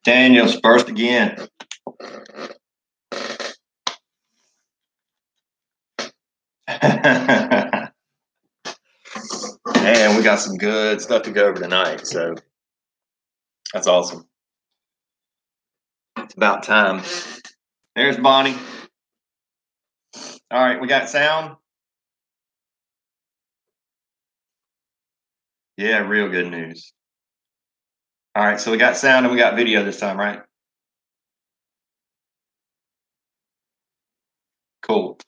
Daniel's first again. And we got some good stuff to go over tonight, so that's awesome. It's about time. There's Bonnie. All right, we got sound. Yeah, real good news. All right, so we got sound and we got video this time, right? Cool.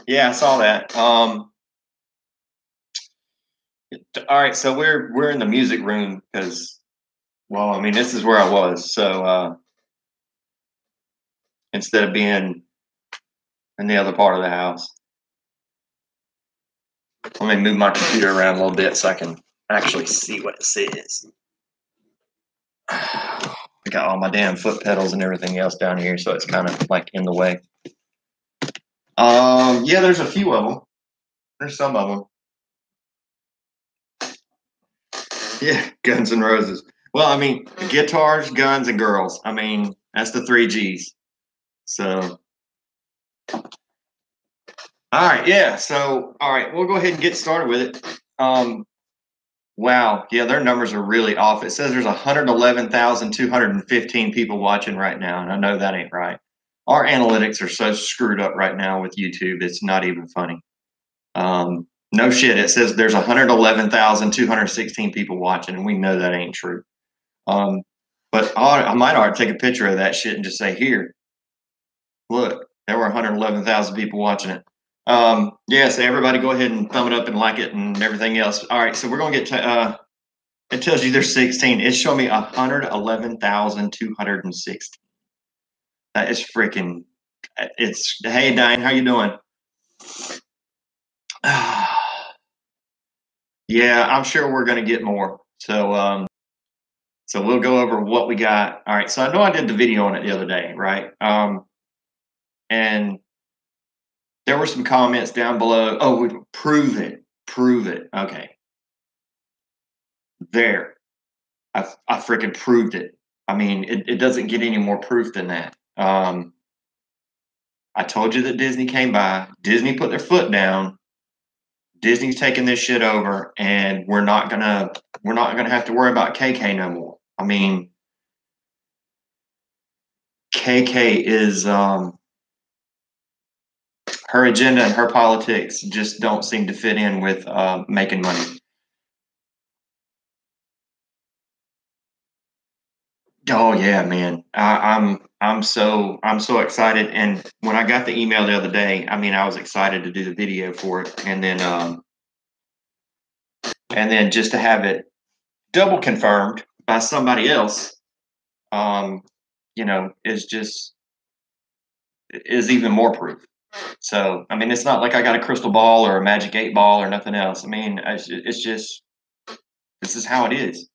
Yeah, I saw that. All right, so we're in the music room because, well, I mean, this is where I was. So instead of being in the other part of the house, let me move my computer around a little bit so I can actually see what it says. I got all my damn foot pedals and everything else down here, so it's kind of like in the way. Yeah, there's a few of them. There's some of them. Yeah, Guns N' Roses. Well, I mean, guitars, guns, and girls. I mean, that's the 3 Gs. So, all right, yeah. So, all right, we'll go ahead and get started with it. Wow, yeah, their numbers are really off. It says there's 111,215 people watching right now, and I know that ain't right. Our analytics are so screwed up right now with YouTube, it's not even funny. No shit, it says there's 111,216 people watching, and we know that ain't true. But I might ought to take a picture of that shit and just say, here, look, there were 111,000 people watching it. Yeah, so everybody go ahead and thumb it up and like it and everything else. All right, so we're going to get to, it tells you there's 16. It's showing me 111,216. That is freaking, it's, hey, Diane, how you doing? Yeah, I'm sure we're going to get more. So, so we'll go over what we got. All right, so I know I did the video on it the other day, right? And there were some comments down below. Oh, prove it. Okay. There. I freaking proved it. I mean, it doesn't get any more proof than that. I told you that Disney came by. Disney put their foot down. Disney's taking this shit over, and we're not gonna have to worry about KK no more. I mean, KK is her agenda and her politics just don't seem to fit in with making money. Oh yeah, man. I'm so excited. And when I got the email the other day, I mean, I was excited to do the video for it, and then just to have it double confirmed by somebody else, you know, is even more proof. So I mean, it's not like I got a crystal ball or a magic 8 ball or nothing else. I mean, it's just this is how it is.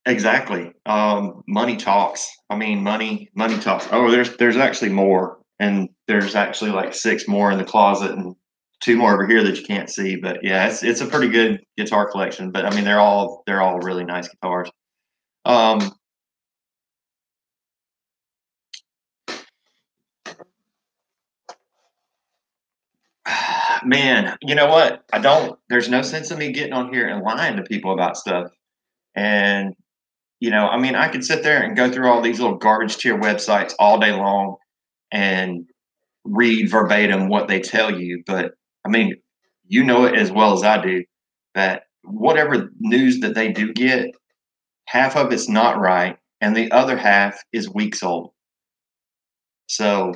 Exactly. Money talks. I mean, money talks. Oh, there's actually more, and there's actually like 6 more in the closet, and 2 more over here that you can't see. But yeah, it's a pretty good guitar collection. But I mean, they're all really nice guitars. Man, you know what? There's no sense in me getting on here and lying to people about stuff. And you know, I mean, I could sit there and go through all these little garbage tier websites all day long and read verbatim what they tell you. But I mean, you know it as well as I do that whatever news that they do get, half of it's not right, and the other half is weeks old. So,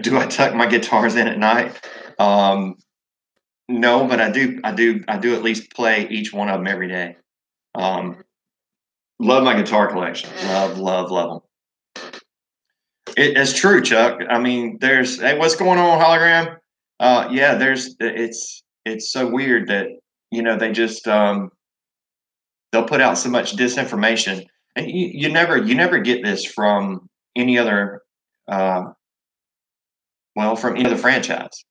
do I tuck my guitars in at night? No, but I do at least play each one of them every day. Love my guitar collection. Love them. It's true, Chuck. I mean, hey, what's going on, hologram? Yeah, it's so weird that you know they just they'll put out so much disinformation, and you never get this from any other from any other franchise.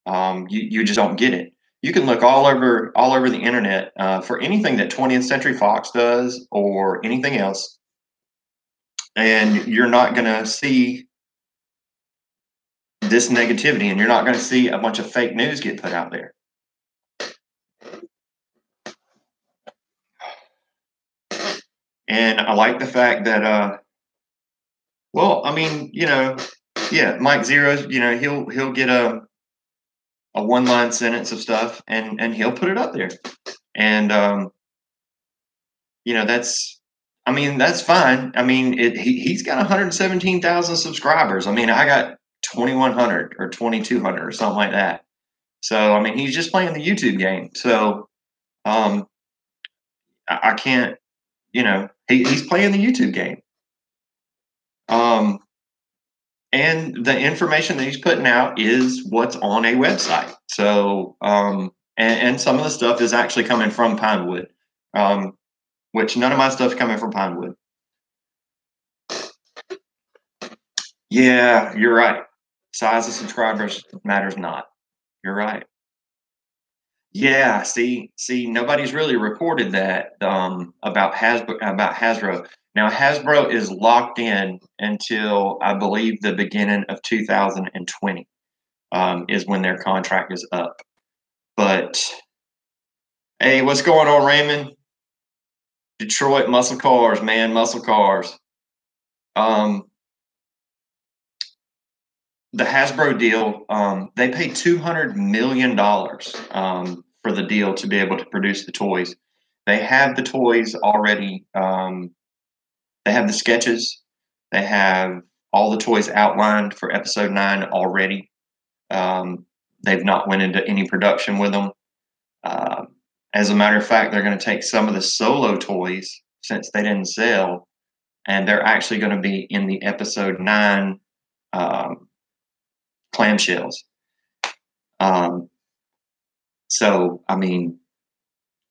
You just don't get it. you can look all over the internet for anything that 20th Century Fox does or anything else, and you're not going to see this negativity, and you're not going to see a bunch of fake news get put out there. And I like the fact that, well, I mean, yeah, Mike Zeros, he'll get a one line sentence of stuff, and he'll put it up there, and that's, I mean, that's fine. I mean, he's got 117,000 subscribers. I mean, I got 2,100 or 2,200 or something like that. So I mean, he's just playing the YouTube game. So um, I can't, he's playing the YouTube game. And the information that he's putting out is what's on a website. So and some of the stuff is actually coming from Pinewood, which none of my stuff's coming from Pinewood. Yeah, you're right. Size of subscribers matters not. You're right. Yeah, see, nobody's really reported that about Hasbro. Now Hasbro is locked in until I believe the beginning of 2020 is when their contract is up. But hey, what's going on, Raymond? Detroit muscle cars, man, muscle cars. The Hasbro deal, they paid $200 million for the deal to be able to produce the toys. They have the toys already. They have the sketches. They have all the toys outlined for Episode 9 already. They've not went into any production with them. As a matter of fact, they're going to take some of the solo toys, since they didn't sell, and they're actually going to be in the Episode 9 clamshells. So I mean,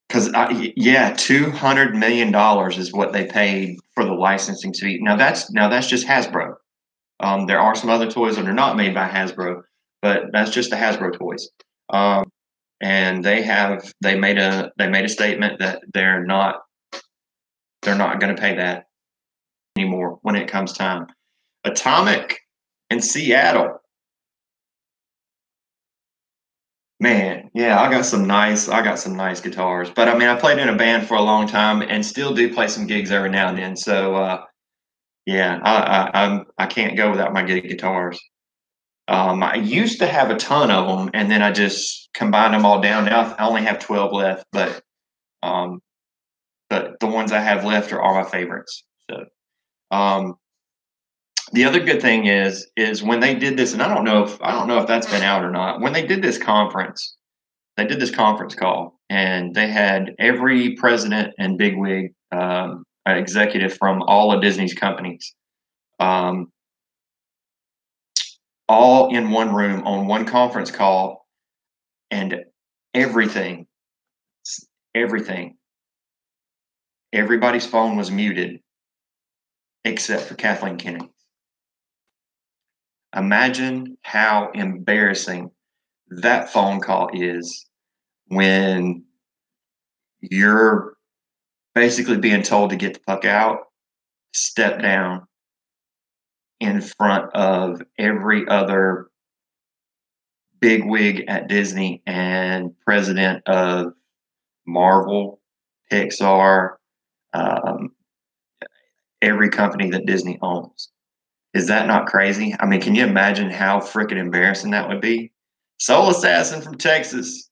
because $200 million is what they paid for the licensing fee. Now that's just Hasbro. There are some other toys that are not made by Hasbro, but that's just the Hasbro toys. And they made a statement that they're not going to pay that anymore when it comes time. Atomic in Seattle. Man, yeah, I got some nice guitars. But I mean, I played in a band for a long time and still do play some gigs every now and then. So yeah, I can't go without my gig guitars. I used to have a ton of them, and then I just combined them all down. Now I only have 12 left, but the ones I have left are all my favorites. So the other good thing is when they did this, and I don't know if that's been out or not. When they did this conference call, and they had every president and bigwig executive from all of Disney's companies, all in one room on one conference call, and everything, everybody's phone was muted except for Kathleen Kennedy. Imagine how embarrassing that phone call is when you're basically being told to get the fuck out, step down in front of every other bigwig at Disney and president of Marvel, Pixar, every company that Disney owns. Is that not crazy? I mean, can you imagine how freaking embarrassing that would be? Soul Assassin from Texas.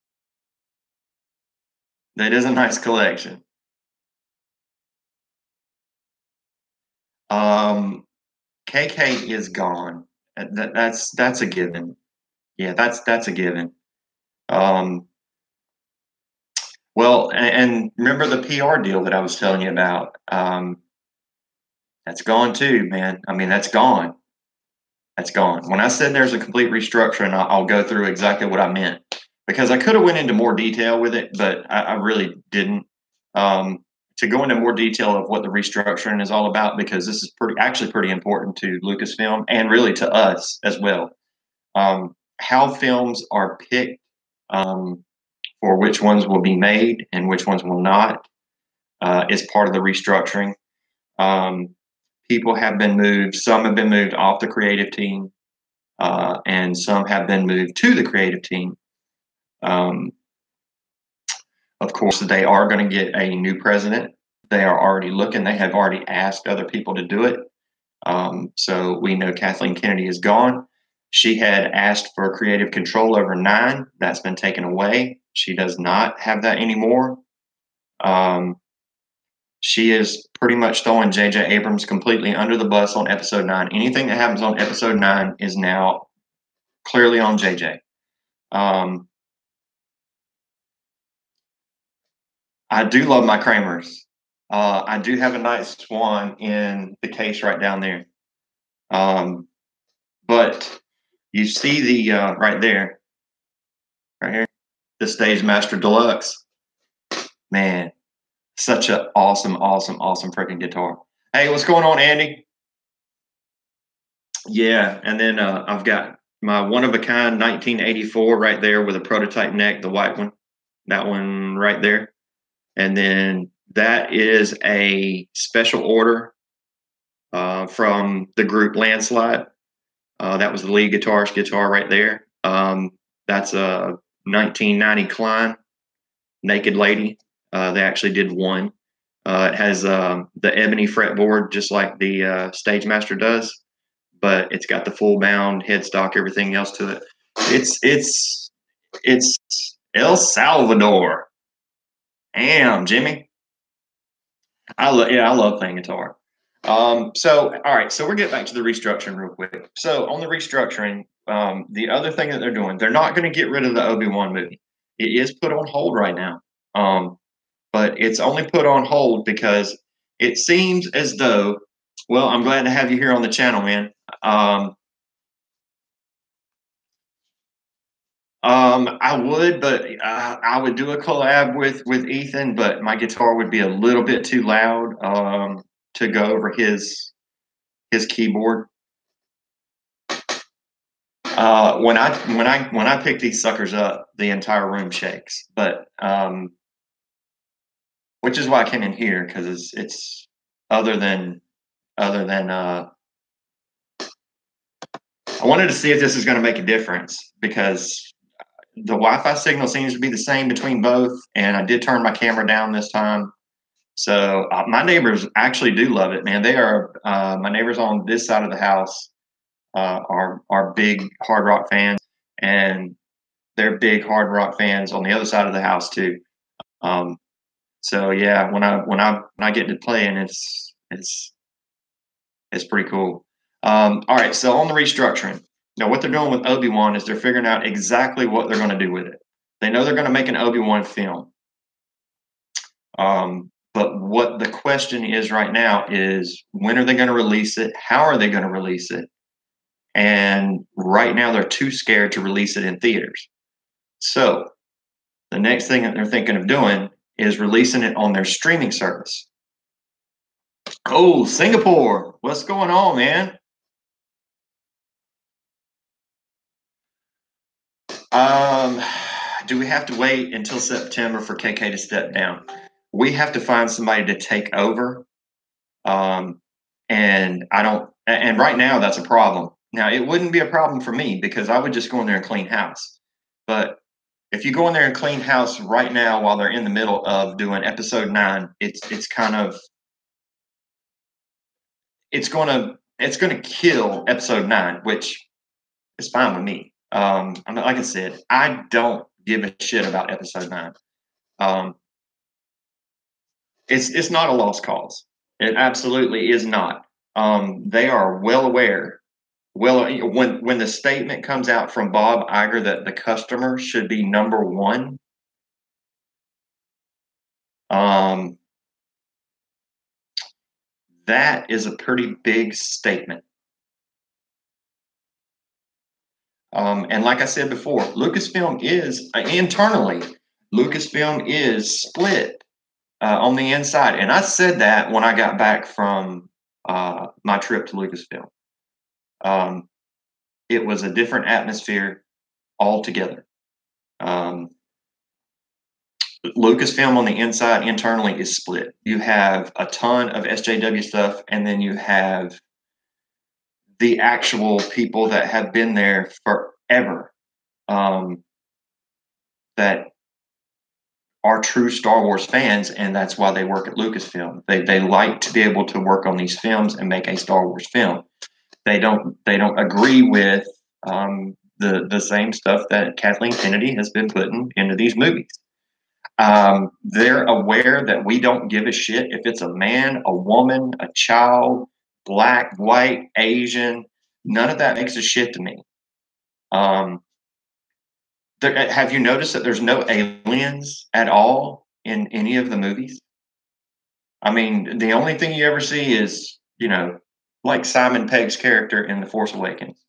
That is a nice collection. KK is gone. That's a given. Yeah, that's a given. Well, and remember the PR deal that I was telling you about? That's gone too, man. I mean, that's gone. That's gone. When I said there's a complete restructuring, I'll go through exactly what I meant, because I could have went into more detail with it, but I really didn't. To go into more detail of what the restructuring is all about, because this is pretty important to Lucasfilm and really to us as well. How films are picked for which ones will be made and which ones will not is part of the restructuring. People have been moved. Some have been moved off the creative team, and some have been moved to the creative team. Of course, they are going to get a new president. They are already looking. They have already asked other people to do it. So we know Kathleen Kennedy is gone. She had asked for creative control over 9. That's been taken away. She does not have that anymore. She is pretty much throwing J.J. Abrams completely under the bus on episode 9. Anything that happens on episode 9 is now clearly on J.J. I do love my Kramers. I do have a nice swan in the case right down there. But you see the right there, right here, the Stage Master Deluxe. Man, such an awesome freaking guitar. Hey, what's going on, Andy? Yeah, and then I've got my one-of-a-kind 1984 right there with a prototype neck, the white one. That one right there. And then that is a special order from the group Landslide. That was the lead guitarist guitar right there. That's a 1990 Klein Naked Lady. They actually did one. It has the ebony fretboard, just like the Stage Master does, but it's got the full bound headstock, everything else to it. It's El Salvador. Damn, Jimmy. I love playing guitar. So all right, so we're getting back to the restructuring real quick. So on the restructuring, the other thing that they're doing, they're not going to get rid of the Obi-Wan movie. It is put on hold right now. But it's only put on hold because it seems as though, well, I'm glad to have you here on the channel, man. I would, but I would do a collab with Ethan, but my guitar would be a little bit too loud to go over his keyboard. When I pick these suckers up, the entire room shakes. But which is why I came in here, because it's other than I wanted to see if this is going to make a difference, because the Wi-Fi signal seems to be the same between both, and I did turn my camera down this time. So my neighbors actually do love it, man. They are my neighbors on this side of the house are big hard rock fans, and they're big hard rock fans on the other side of the house too. So yeah, when I get to playing, it's pretty cool. All right, so on the restructuring, now what they're doing with Obi-Wan is they're figuring out exactly what they're going to do with it. They know they're going to make an Obi-Wan film. But what the question is right now is, when are they going to release it? How are they going to release it? And right now they're too scared to release it in theaters. So the next thing that they're thinking of doing is releasing it on their streaming service. Oh, Singapore, what's going on, man? Do we have to wait until September for KK to step down? We have to find somebody to take over. And right now that's a problem. Now, it wouldn't be a problem for me because I would just go in there and clean house. But if you go in there and clean house right now while they're in the middle of doing episode 9, it's gonna kill episode 9, which is fine with me. I mean, like I said, I don't give a shit about episode 9. It's not a lost cause. It absolutely is not. They are well aware. Well, when the statement comes out from Bob Iger that the customer should be number one, that is a pretty big statement. And like I said before, Lucasfilm is internally, Lucasfilm is split on the inside. And I said that when I got back from my trip to Lucasfilm. It was a different atmosphere altogether. Lucasfilm on the inside internally is split. You have a ton of SJW stuff, and then you have the actual people that have been there forever, that are true Star Wars fans, and that's why they work at Lucasfilm. They like to be able to work on these films and make a Star Wars film. They don't agree with the same stuff that Kathleen Kennedy has been putting into these movies. They're aware that we don't give a shit if it's a man, a woman, a child, black, white, Asian. None of that makes a shit to me. Have you noticed that there's no aliens at all in any of the movies? I mean, the only thing you ever see is, like Simon Pegg's character in The Force Awakens,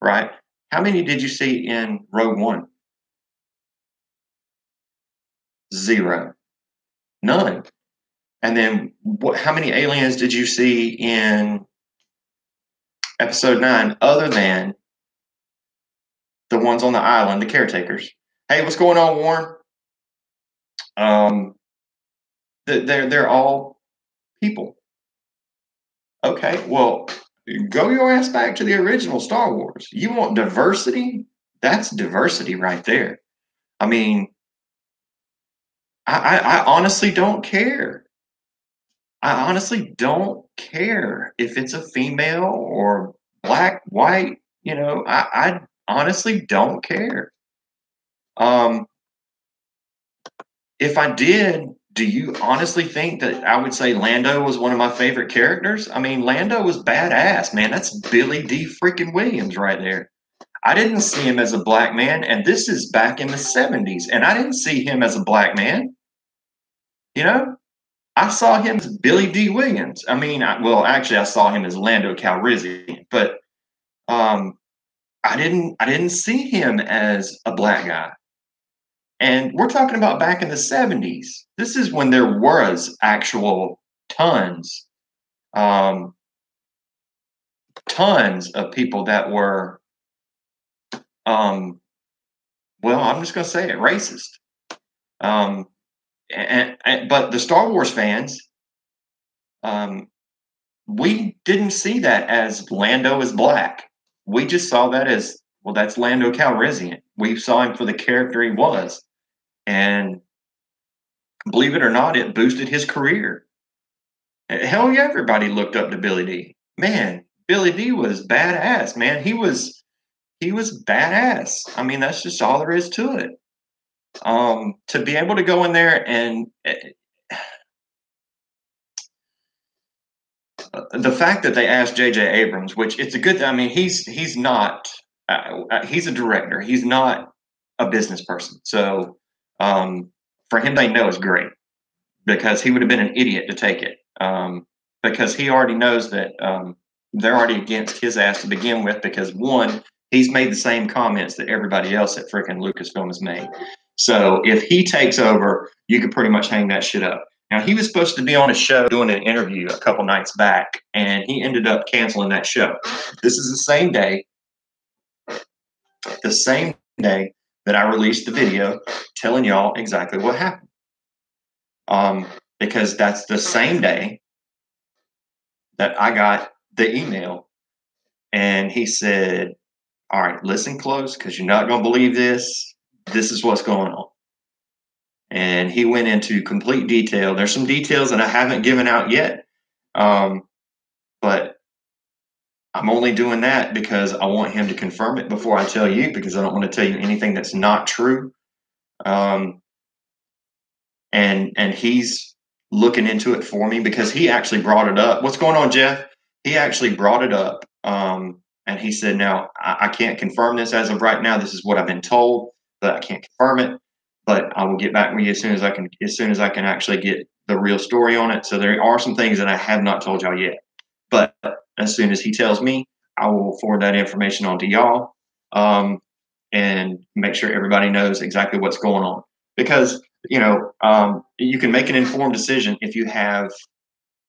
right? How many did you see in Rogue One? Zero. None. And then how many aliens did you see in Episode 9 other than the ones on the island, the caretakers? Hey, what's going on, Warren? They're all people. Okay, well, go your ass back to the original Star Wars. You want diversity? That's diversity right there. I mean, I honestly don't care. I honestly don't care if it's a female or black, white. I honestly don't care. If I did, do you honestly think that I would say Lando was one of my favorite characters? I mean, Lando was badass, man. That's Billy D. freaking Williams right there. I didn't see him as a black man, and this is back in the 70s, and I didn't see him as a black man. I saw him as Billy D. Williams. I mean, actually, I saw him as Lando Calrissian, but I didn't see him as a black guy. And we're talking about back in the 70s. This is when there was actual tons of people that were, I'm just going to say it, racist. But the Star Wars fans, we didn't see that as Lando is black. We just saw that as, well, that's Lando Calrissian. We saw him for the character he was. And believe it or not, it boosted his career. Hell yeah, everybody looked up to Billy D. Man, Billy D was badass, man. He was badass. I mean, that's just all there is to it. To be able to go in there and the fact that they asked J.J. Abrams, which it's a good, I mean, he's not, he's a director. He's not a business person. So for him, they know is great, because he would have been an idiot to take it, because he already knows that they're already against his ass to begin with, because one, he's made the same comments that everybody else at freaking Lucasfilm has made. So if he takes over, you could pretty much hang that shit up. Now, he was supposed to be on a show doing an interview a couple nights back, and he ended up canceling that show. This is the same day that I released the video telling y'all exactly what happened. Because that's the same day that I got the email, and he said, all right, listen close, because you're not going to believe this. This is what's going on. And he went into complete detail. There's some details that I haven't given out yet, but I'm only doing that because I want him to confirm it before I tell you, because I don't want to tell you anything that's not true. And he's looking into it for me, because he actually brought it up. What's going on, Jeff? He actually brought it up, and he said, now, I can't confirm this as of right now. This is what I've been told, but I can't confirm it. But I will get back with you as soon as I can actually get the real story on it. So there are some things that I have not told y'all yet. But as soon as he tells me, I will forward that information on to y'all, and make sure everybody knows exactly what's going on. Because, you can make an informed decision if you have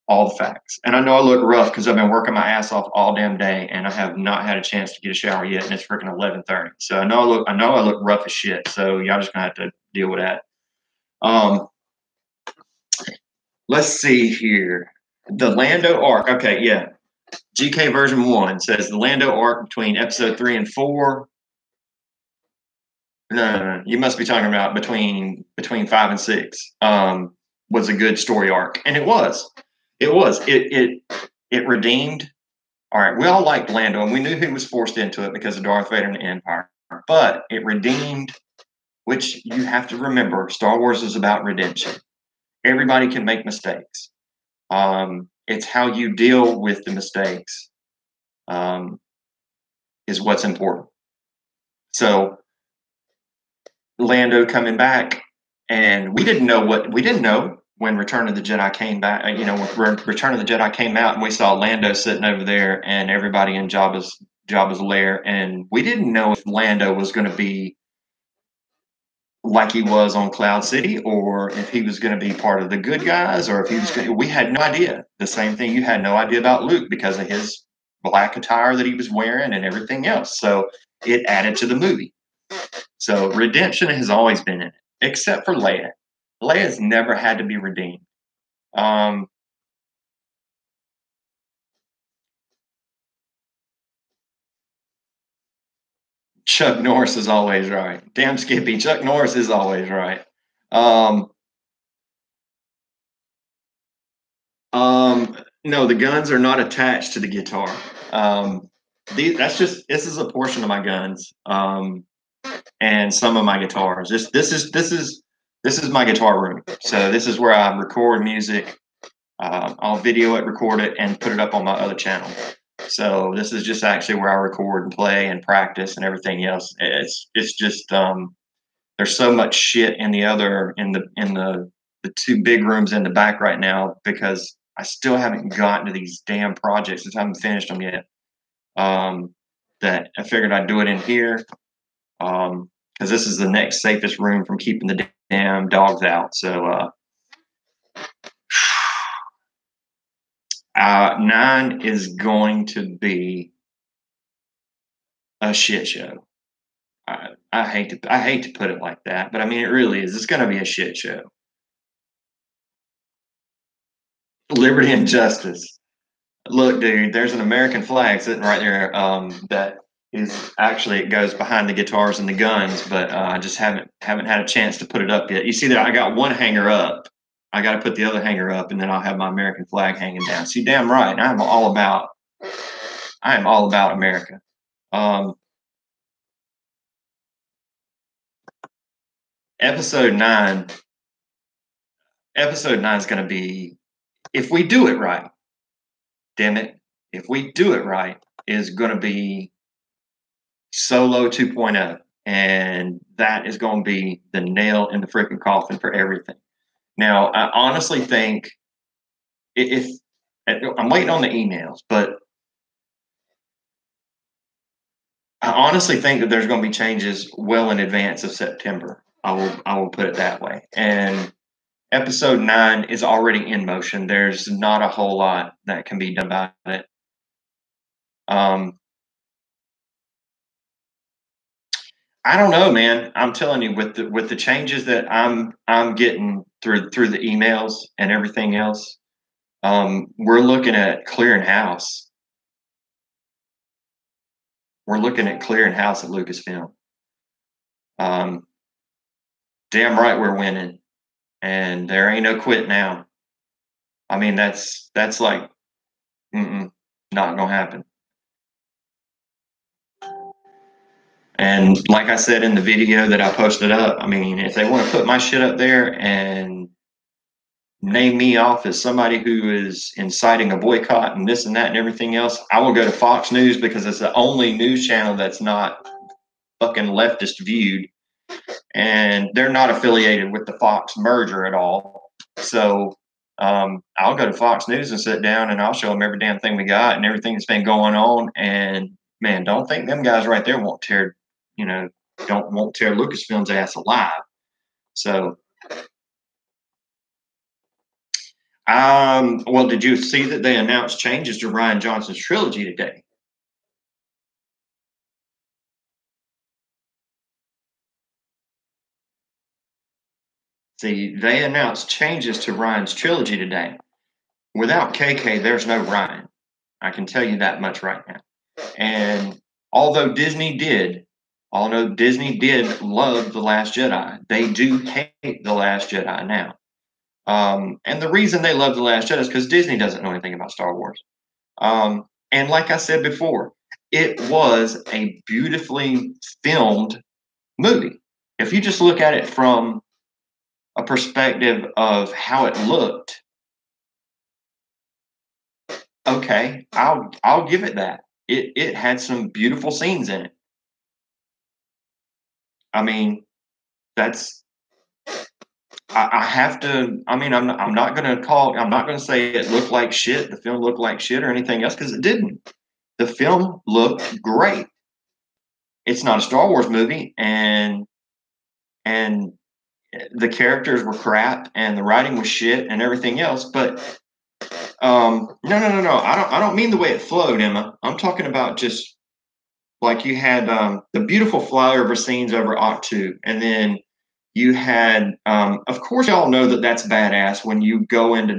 all the facts. And I know I look rough because I've been working my ass off all damn day, and I have not had a chance to get a shower yet, and it's freaking 11:30. So I know I look rough as shit. So y'all just gonna have to deal with that. Um, let's see here. The Lando arc. Okay, yeah. GK version 1 says the Lando arc between episode 3 and 4. No, you must be talking about between 5 and 6. Was a good story arc, and it was. It was. It redeemed. All right, we all liked Lando, and we knew he was forced into it because of Darth Vader and the Empire. But it redeemed, which you have to remember, Star Wars is about redemption. Everybody can make mistakes. It's how you deal with the mistakes is what's important. So Lando coming back, and we didn't know when Return of the Jedi came back. When Return of the Jedi came out, and we saw Lando sitting over there, and everybody in Jabba's lair, and we didn't know if Lando was going to be like he was on Cloud City, or if he was going to be part of the good guys, or if he was going to, we had no idea. The same thing, you had no idea about Luke because of his black attire that he was wearing and everything else. So it added to the movie. So redemption has always been in it, except for Leia. Leia's never had to be redeemed. Chuck Norris is always right. Damn Skippy, Chuck Norris is always right. No, the guns are not attached to the guitar. This is a portion of my guns, and some of my guitars. This is my guitar room. So this is where I record music. I'll video it, record it, and put it up on my other channel. So this is just actually where I record and play and practice and everything else. It's just there's so much shit in the two big rooms in the back right now because I still haven't gotten to these damn projects. I haven't finished them yet. That I figured I'd do it in here because this is the next safest room from keeping the damn dogs out. So 9 is going to be a shit show. I hate to put it like that, but I mean it really is. It's going to be a shit show. Liberty and justice. Look, dude, there's an American flag sitting right there. That is actually, it goes behind the guitars and the guns, but I just haven't had a chance to put it up yet. You see that I got one hanger up. I got to put the other hanger up, and then I'll have my American flag hanging down. See, damn right, I am all about America. Episode 9. Episode 9 is going to be, if we do it right, damn it, if we do it right, is going to be Solo 2.0. And that is going to be the nail in the freaking coffin for everything. Now, I honestly think if I'm waiting on the emails, but I honestly think that there's going to be changes well in advance of September. I will put it that way. And episode 9 is already in motion. There's not a whole lot that can be done about it. I don't know, man. I'm telling you, with the changes that I'm getting through the emails and everything else, we're looking at clearing house. We're looking at clearing house at Lucasfilm. Damn right we're winning, and there ain't no quit now. I mean, that's like, not gonna happen. And like I said in the video that I posted up, I mean, if they want to put my shit up there and name me off as somebody who is inciting a boycott and this and that and everything else, I will go to Fox News because it's the only news channel that's not fucking leftist viewed, and they're not affiliated with the Fox merger at all. So I'll go to Fox News and sit down and I'll show them every damn thing we got and everything that's been going on. And man, don't think them guys right there won't tear Lucasfilm's ass alive. So well, did you see that they announced changes to Rian Johnson's trilogy today? See, they announced changes to Ryan's trilogy today. Without KK, there's no Ryan. I can tell you that much right now. And although although Disney did love The Last Jedi, they do hate The Last Jedi now. And the reason they love The Last Jedi is because Disney doesn't know anything about Star Wars. And like I said before, it was a beautifully filmed movie. If you just look at it from a perspective of how it looked, okay, I'll give it that. It had some beautiful scenes in it. I mean, that's I have to. I mean, I'm not going to call. I'm not going to say it looked like shit. The film looked like shit or anything else because it didn't. The film looked great. It's not a Star Wars movie, and the characters were crap, and the writing was shit, and everything else. But no. I don't mean the way it flowed, Emma. I'm talking about just like you had the beautiful flyover scenes over Octu, and then you had, of course, y'all know that that's badass when you go into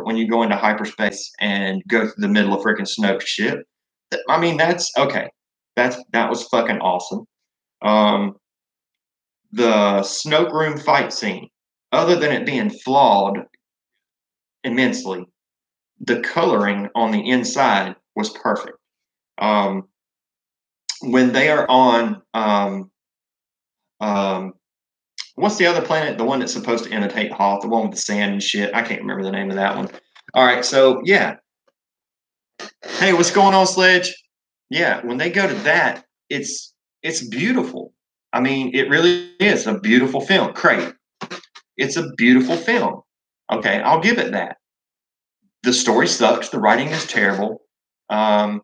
when you go into hyperspace and go through the middle of freaking Snoke ship. I mean, that's okay. That was fucking awesome. The Snoke room fight scene, other than it being flawed immensely, the coloring on the inside was perfect. When they are on, what's the other planet? The one that's supposed to imitate Hoth, the one with the sand and shit. I can't remember the name of that one. All right, so yeah. Hey, what's going on, Sledge? Yeah, when they go to that, it's beautiful. I mean, it really is a beautiful film. Great. It's a beautiful film. Okay, I'll give it that. The story sucks. The writing is terrible. Um,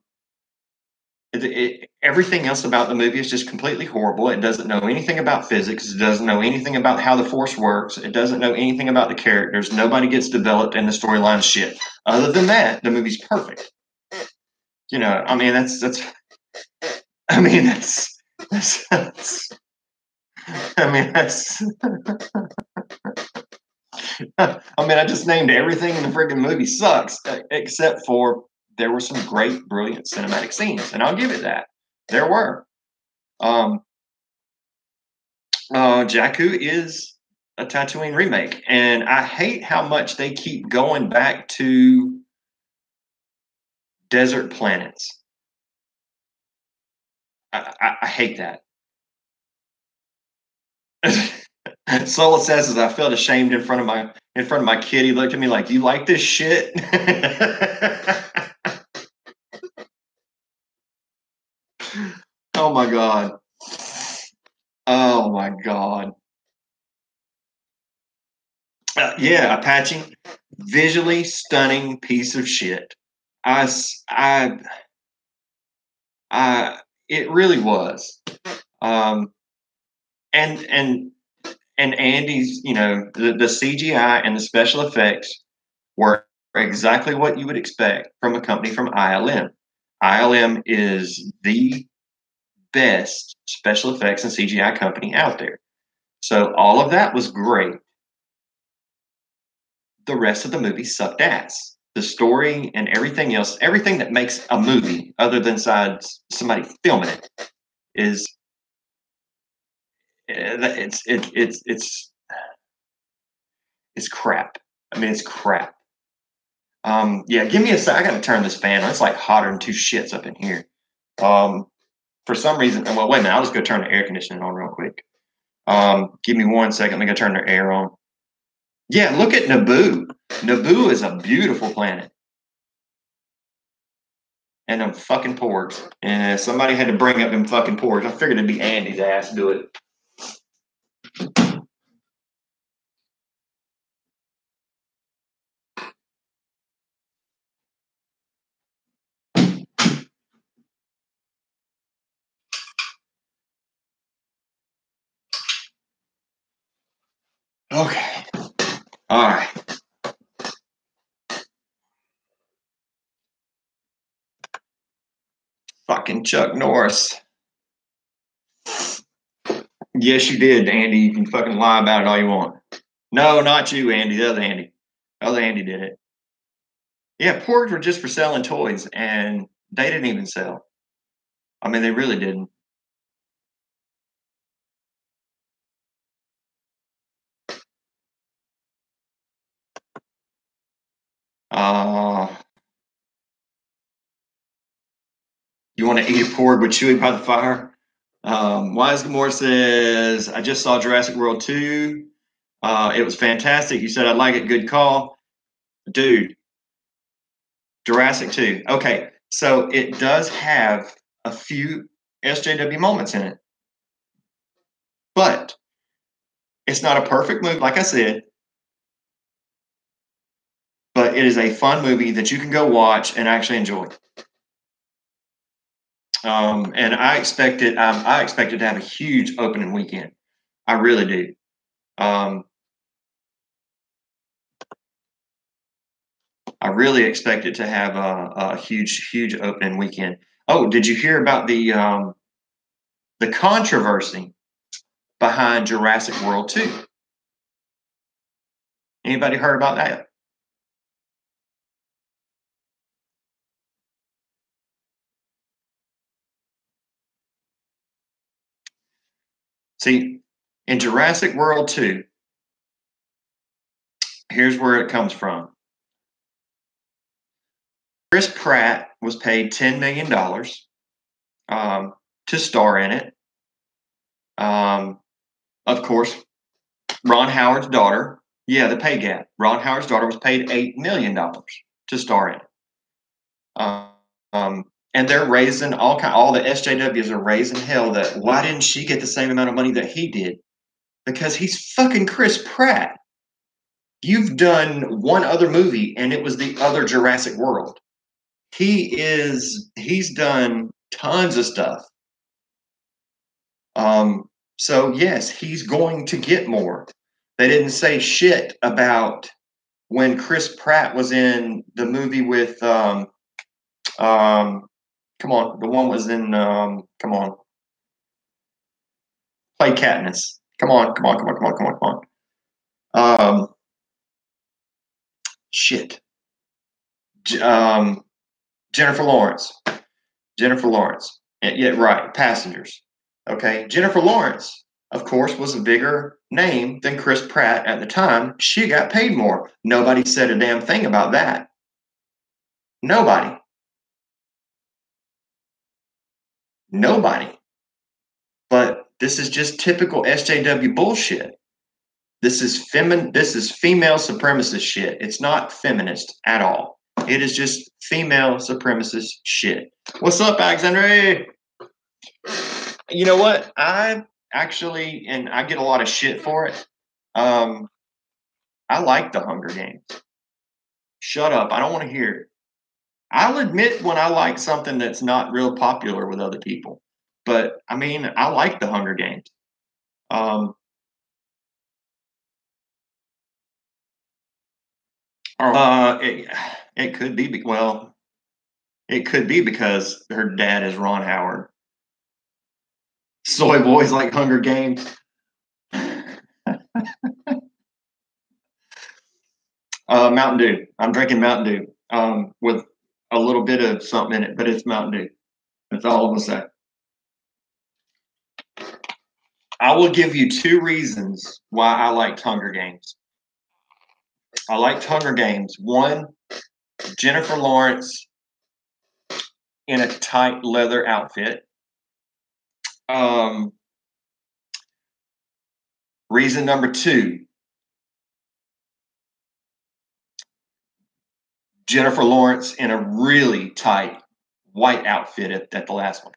everything else about the movie is just completely horrible. It doesn't know anything about physics. It doesn't know anything about how the Force works. It doesn't know anything about the characters. Nobody gets developed, and the storyline shit. Other than that, the movie's perfect. You know, I mean, that's. I mean, that's I mean, that's. I mean, I just named everything in the freaking movie sucks, except for there were some great, brilliant cinematic scenes, and I'll give it that. There were. Um, Jakku is a Tatooine remake, and I hate how much they keep going back to desert planets. I hate that. Sola says as I felt ashamed in front of my kid. He looked at me like, "You like this shit?" Oh my god. Oh my god. Yeah, Apache, visually stunning piece of shit. I, s- it really was. Um, and and and Andy's, you know, the CGI and the special effects were exactly what you would expect from a company from ILM. ILM is the best special effects and CGI company out there. So all of that was great. The rest of the movie sucked ass. The story and everything else, everything that makes a movie, other than somebody filming it, is it's crap. I mean, it's crap. Yeah, give me a sec. I got to turn this fan on. It's like hotter than two shits up in here. Um, for some reason, well, wait a minute. I'll just go turn the air conditioning on real quick. Give me 1 second. Let me go turn the air on. Yeah, look at Naboo. Naboo is a beautiful planet. And them fucking porgs. And somebody had to bring up them fucking porgs. I figured it'd be Andy's ass to do it. Okay. All right. Fucking Chuck Norris. Yes, you did, Andy. You can fucking lie about it all you want. No, not you, Andy. The other Andy. The other Andy did it. Yeah, porgs were just for selling toys, and they didn't even sell. I mean, they really didn't. Uh, you want to eat a porg with Chewie by the fire? Wise Gamore says, I just saw Jurassic World 2. It was fantastic. You said I'd like it. Good call. Dude, Jurassic 2. Okay, so it does have a few SJW moments in it, but it's not a perfect movie, like I said, but it is a fun movie that you can go watch and actually enjoy. And I expect it. I expect it to have a huge opening weekend. I really do. I really expect it to have a huge opening weekend. Oh, did you hear about the controversy behind Jurassic World 2? Anybody heard about that? See, in Jurassic World 2, here's where it comes from. Chris Pratt was paid $10 million to star in it. Of course, Ron Howard's daughter, yeah, the pay gap. Ron Howard's daughter was paid $8 million to star in it. And they're raising all the SJWs are raising hell that why didn't she get the same amount of money that he did? Because he's fucking Chris Pratt. You've done one other movie, and it was the other Jurassic World. He's done tons of stuff. So yes, he's going to get more. They didn't say shit about when Chris Pratt was in the movie with come on, the one was in come on, play Katniss. Come on. Shit. Jennifer Lawrence. Jennifer Lawrence. Yeah, right. Passengers. Okay. Jennifer Lawrence, of course, was a bigger name than Chris Pratt at the time. She got paid more. Nobody said a damn thing about that. Nobody. Nobody. But this is just typical SJW bullshit. This is female supremacist shit. It's not feminist at all. It is just female supremacist shit. What's up, Alexandre? You know what? I actually, and I get a lot of shit for it. I like the Hunger Games. Shut up. I don't want to hear it. I'll admit when I like something that's not real popular with other people. But I mean, I like the Hunger Games. It could be, well, it could be because her dad is Ron Howard. Soy boys like Hunger Games. Mountain Dew. I'm drinking Mountain Dew with a little bit of something in it, but it's Mountain Dew. That's all I'm gonna say. I will give you two reasons why I liked Hunger Games. I liked Hunger Games. One, Jennifer Lawrence in a tight leather outfit. Reason number two, Jennifer Lawrence in a really tight white outfit at the last one.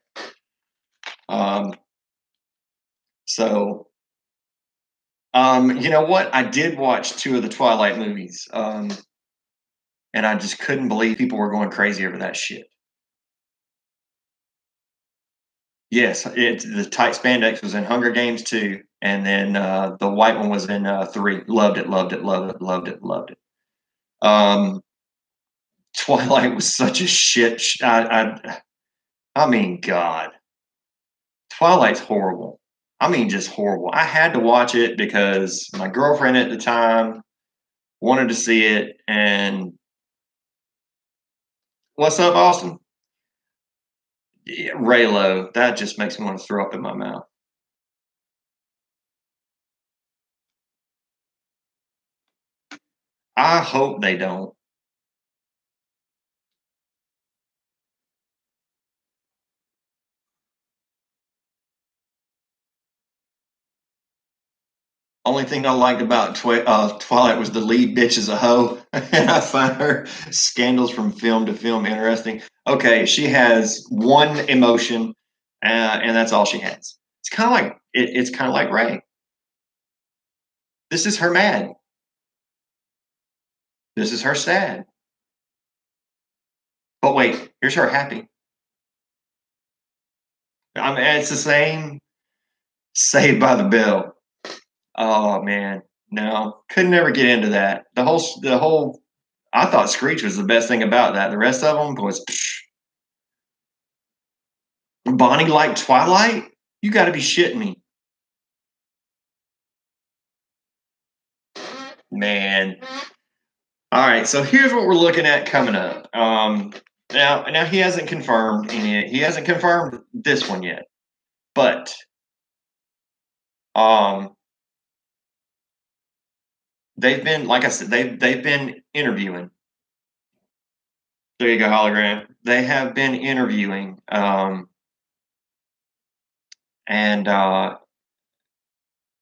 You know what? I did watch two of the Twilight movies, and I just couldn't believe people were going crazy over that shit. Yes, the tight spandex was in Hunger Games 2, and then the white one was in 3. Loved it. Twilight was such a shit. I mean, God, Twilight's horrible. I mean, just horrible. I had to watch it because my girlfriend at the time wanted to see it. And what's up, Austin? Yeah, Raylo. That just makes me want to throw up in my mouth. I hope they don't. Only thing I liked about Twilight was the lead bitch is a hoe, and I find her scandals from film to film interesting. Okay, she has one emotion, and that's all she has. It's kind of like it's kind of like Ray. This is her mad. This is her sad. But wait, here's her happy. I mean, it's the same. Saved by the Bell. Oh man, no, could never get into that. The whole. I thought Screech was the best thing about that. The rest of them was. Psh. Bonnie liked Twilight. You got to be shitting me, man. All right, so here's what we're looking at coming up. Now he hasn't confirmed any. He hasn't confirmed this one yet, but um, they've been, like I said, they've been interviewing. There you go, hologram. They have been interviewing, and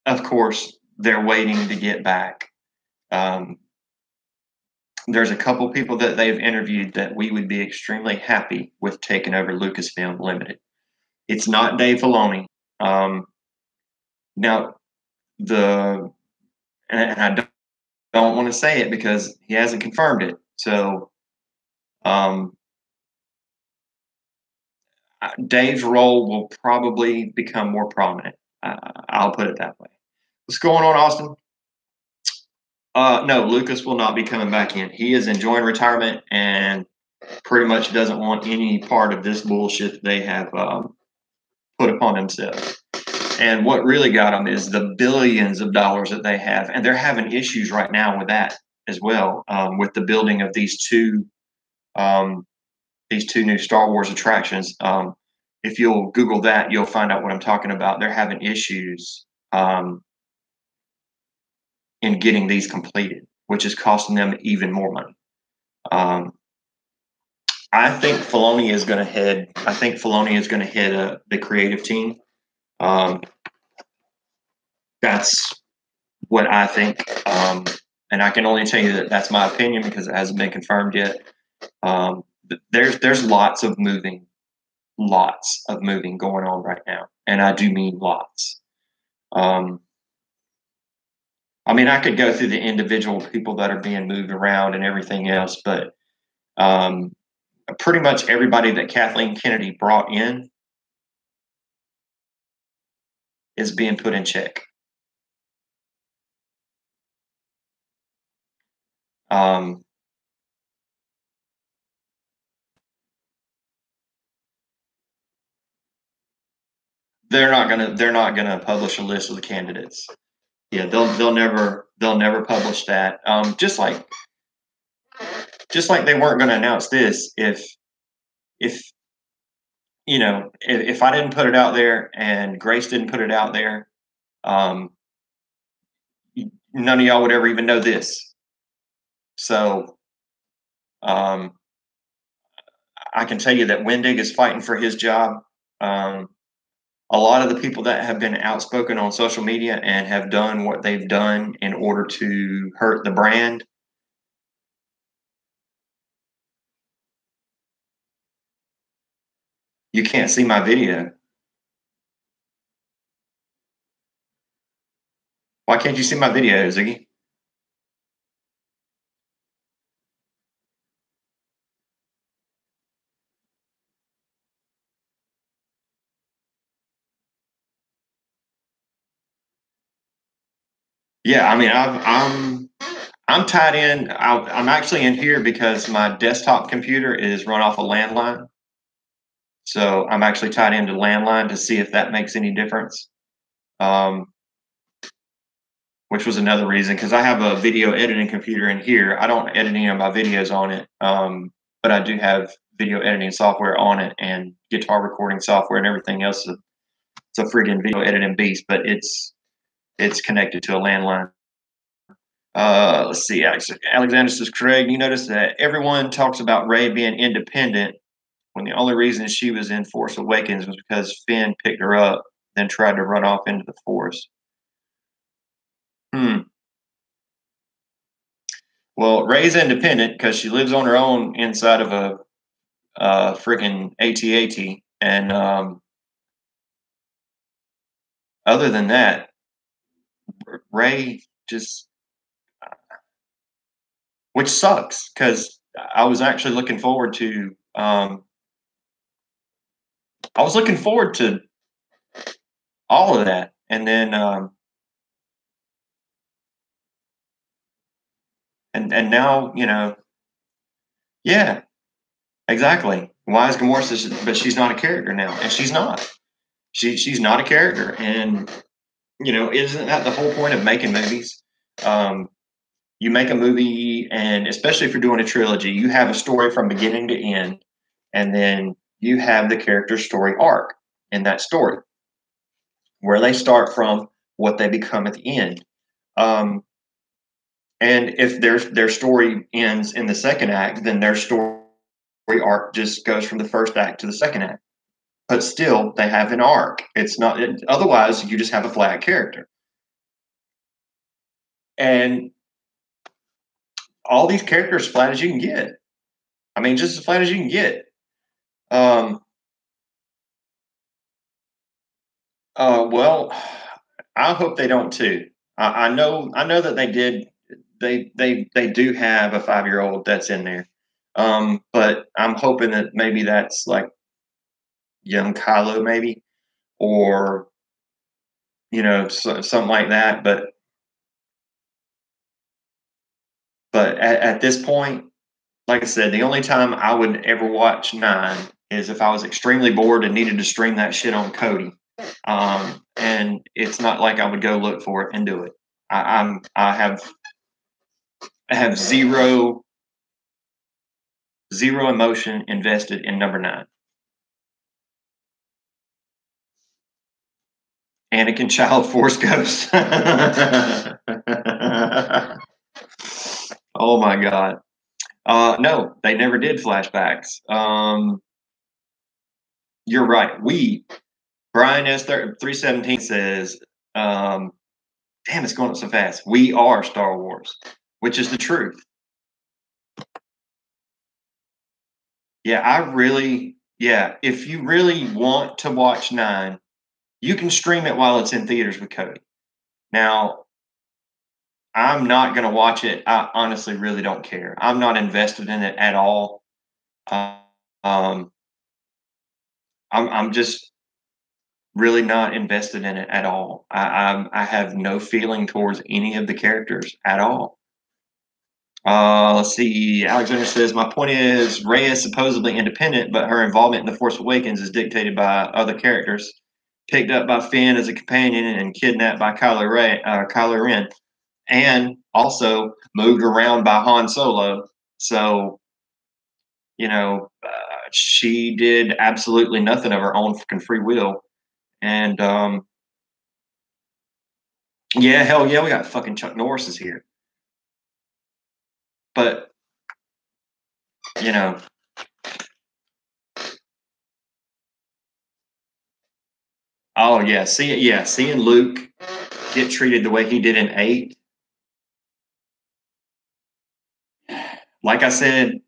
of course, they're waiting to get back. Um, there's a couple people that they've interviewed that we would be extremely happy with taking over Lucasfilm Limited. It's not Dave Filoni. Now, the and I don't want to say it because he hasn't confirmed it. So, um, Dave's role will probably become more prominent. I'll put it that way. What's going on, Austin? No, Lucas will not be coming back in. He is enjoying retirement and pretty much doesn't want any part of this bullshit they have put upon himself. And what really got him is the billions of dollars that they have, and they're having issues right now with that as well, with the building of um, these two new Star Wars attractions. If you'll Google that, you'll find out what I'm talking about. They're having issues in getting these completed, which is costing them even more money. Um, I think Filoni is going to head. I think Filoni is going to head the creative team. Um, that's what I think, and I can only tell you that that's my opinion because it hasn't been confirmed yet. There's lots of moving going on right now, and I do mean lots. Um, I mean, I could go through the individual people that are being moved around and everything else, but um, pretty much everybody that Kathleen Kennedy brought in is being put in check. Um, they're not gonna publish a list of the candidates. Yeah, they'll never publish that. Just like they weren't going to announce this if if I didn't put it out there and Grace didn't put it out there, um, none of y'all would ever even know this. So um, I can tell you that Wendig is fighting for his job. Um, a lot of the people that have been outspoken on social media and have done what they've done in order to hurt the brand. You can't see my video. Why can't you see my video, Ziggy? Yeah, I mean, I'm tied in. I'm actually in here because my desktop computer is run off a landline. So I'm actually tied into landline to see if that makes any difference. which was another reason, because I have a video editing computer in here. I don't edit any of my videos on it, but I do have video editing software on it and guitar recording software and everything else. It's a friggin' video editing beast, but it's connected to a landline. Let's see. Alexander says, Craig, you notice that everyone talks about Rey being independent when the only reason she was in Force Awakens was because Finn picked her up, then tried to run off into the Force. Well, Rey's independent because she lives on her own inside of a freaking AT-AT, and other than that, Rey just, which sucks because I was actually looking forward to. I was looking forward to all of that, and then and now, yeah, exactly. Why is Gamora such? But she's not a character now, and she's not. She's not a character, and isn't that the whole point of making movies? You make a movie, and especially if you're doing a trilogy, you have a story from beginning to end, and then you have the character's story arc in that story, where they start from, what they become at the end. And if their story ends in the second act, then their story arc just goes from the first act to the second act. But still, they have an arc. It's not otherwise you just have a flat character. And all these characters as flat as you can get. I mean, just as flat as you can get. Well, I hope they don't too. I know that they did. They do have a 5-year-old that's in there. But I'm hoping that maybe that's like young Kylo, maybe, or something like that. But at this point, like I said, the only time I would ever watch 9 is if I was extremely bored and needed to stream that shit on Kodi. And it's not like I would go look for it and do it. I have zero emotion invested in number 9. Anakin Child Force Ghost. Oh my God. No, they never did flashbacks. You're right. Brian S317 says, damn, it's going up so fast. We are Star Wars, which is the truth. Yeah, if you really want to watch 9, you can stream it while it's in theaters with Kodi. Now, I'm not going to watch it. I honestly really don't care. I'm not invested in it at all. I'm just really not invested in it at all. I have no feeling towards any of the characters at all. Let's see. Alexander says, my point is, Rey is supposedly independent, but her involvement in The Force Awakens is dictated by other characters, picked up by Finn as a companion and kidnapped by Kylo Ren, and also moved around by Han Solo. So, she did absolutely nothing of her own fucking free will. And yeah, hell yeah, we got fucking Chuck Norris is here. But oh yeah, seeing Luke get treated the way he did in 8. Like I said,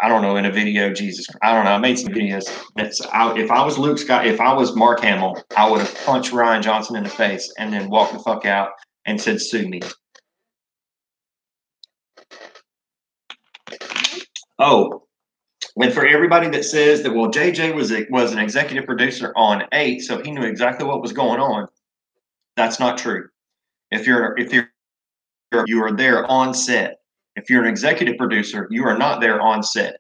I don't know, in a video, Jesus, I don't know. I made some videos. If I was if I was Mark Hamill, I would have punched Rian Johnson in the face and then walked the fuck out and said, "Sue me." Oh, when for everybody that says that, well, JJ was an executive producer on 8, so he knew exactly what was going on. That's not true. If you are there on set. If you're an executive producer, you are not there on set.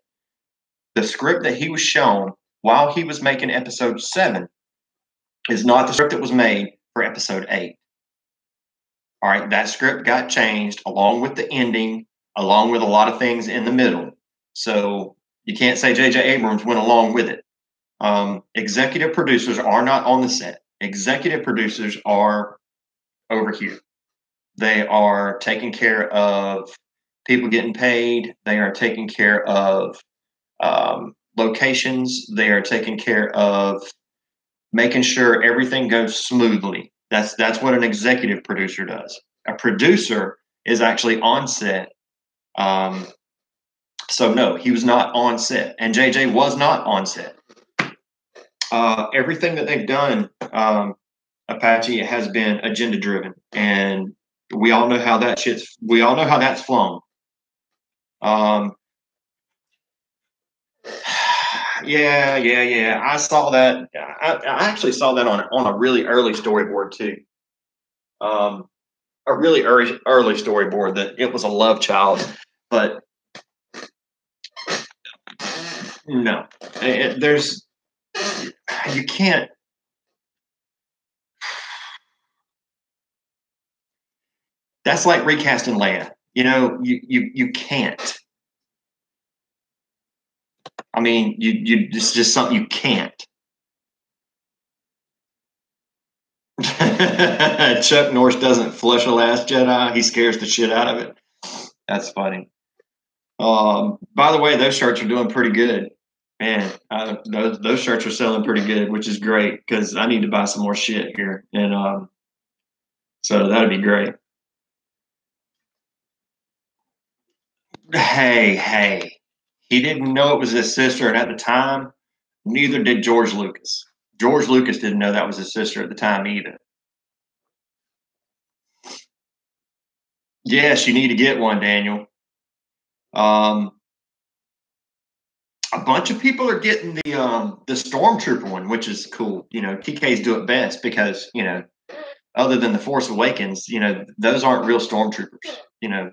The script that he was shown while he was making episode 7 is not the script that was made for episode 8. All right, that script got changed along with the ending, along with a lot of things in the middle. So you can't say J.J. Abrams went along with it. Executive producers are not on the set. Executive producers are over here. They are taking care of people getting paid. They are taking care of locations. They are taking care of making sure everything goes smoothly. That's what an executive producer does. A producer is actually on set. So no, he was not on set, and JJ was not on set. Everything that they've done, Apache, has been agenda driven, and we all know how that shit's. We all know how that's flown. Yeah. I saw that. I actually saw that on a really early storyboard too. A really early storyboard that it was a love child, but no, there's you can't. That's like recasting Leia. You can't. I mean, it's just something you can't. Chuck Norris doesn't flush a Last Jedi. He scares the shit out of it. That's funny. By the way, those shirts are doing pretty good. Man, those shirts are selling pretty good, which is great because I need to buy some more shit here. And so that'd be great. Hey. He didn't know it was his sister, and at the time, neither did George Lucas. George Lucas didn't know that was his sister at the time either. Yes, you need to get one, Daniel. A bunch of people are getting the Stormtrooper one, which is cool. TKs do it best because other than the Force Awakens, those aren't real Stormtroopers.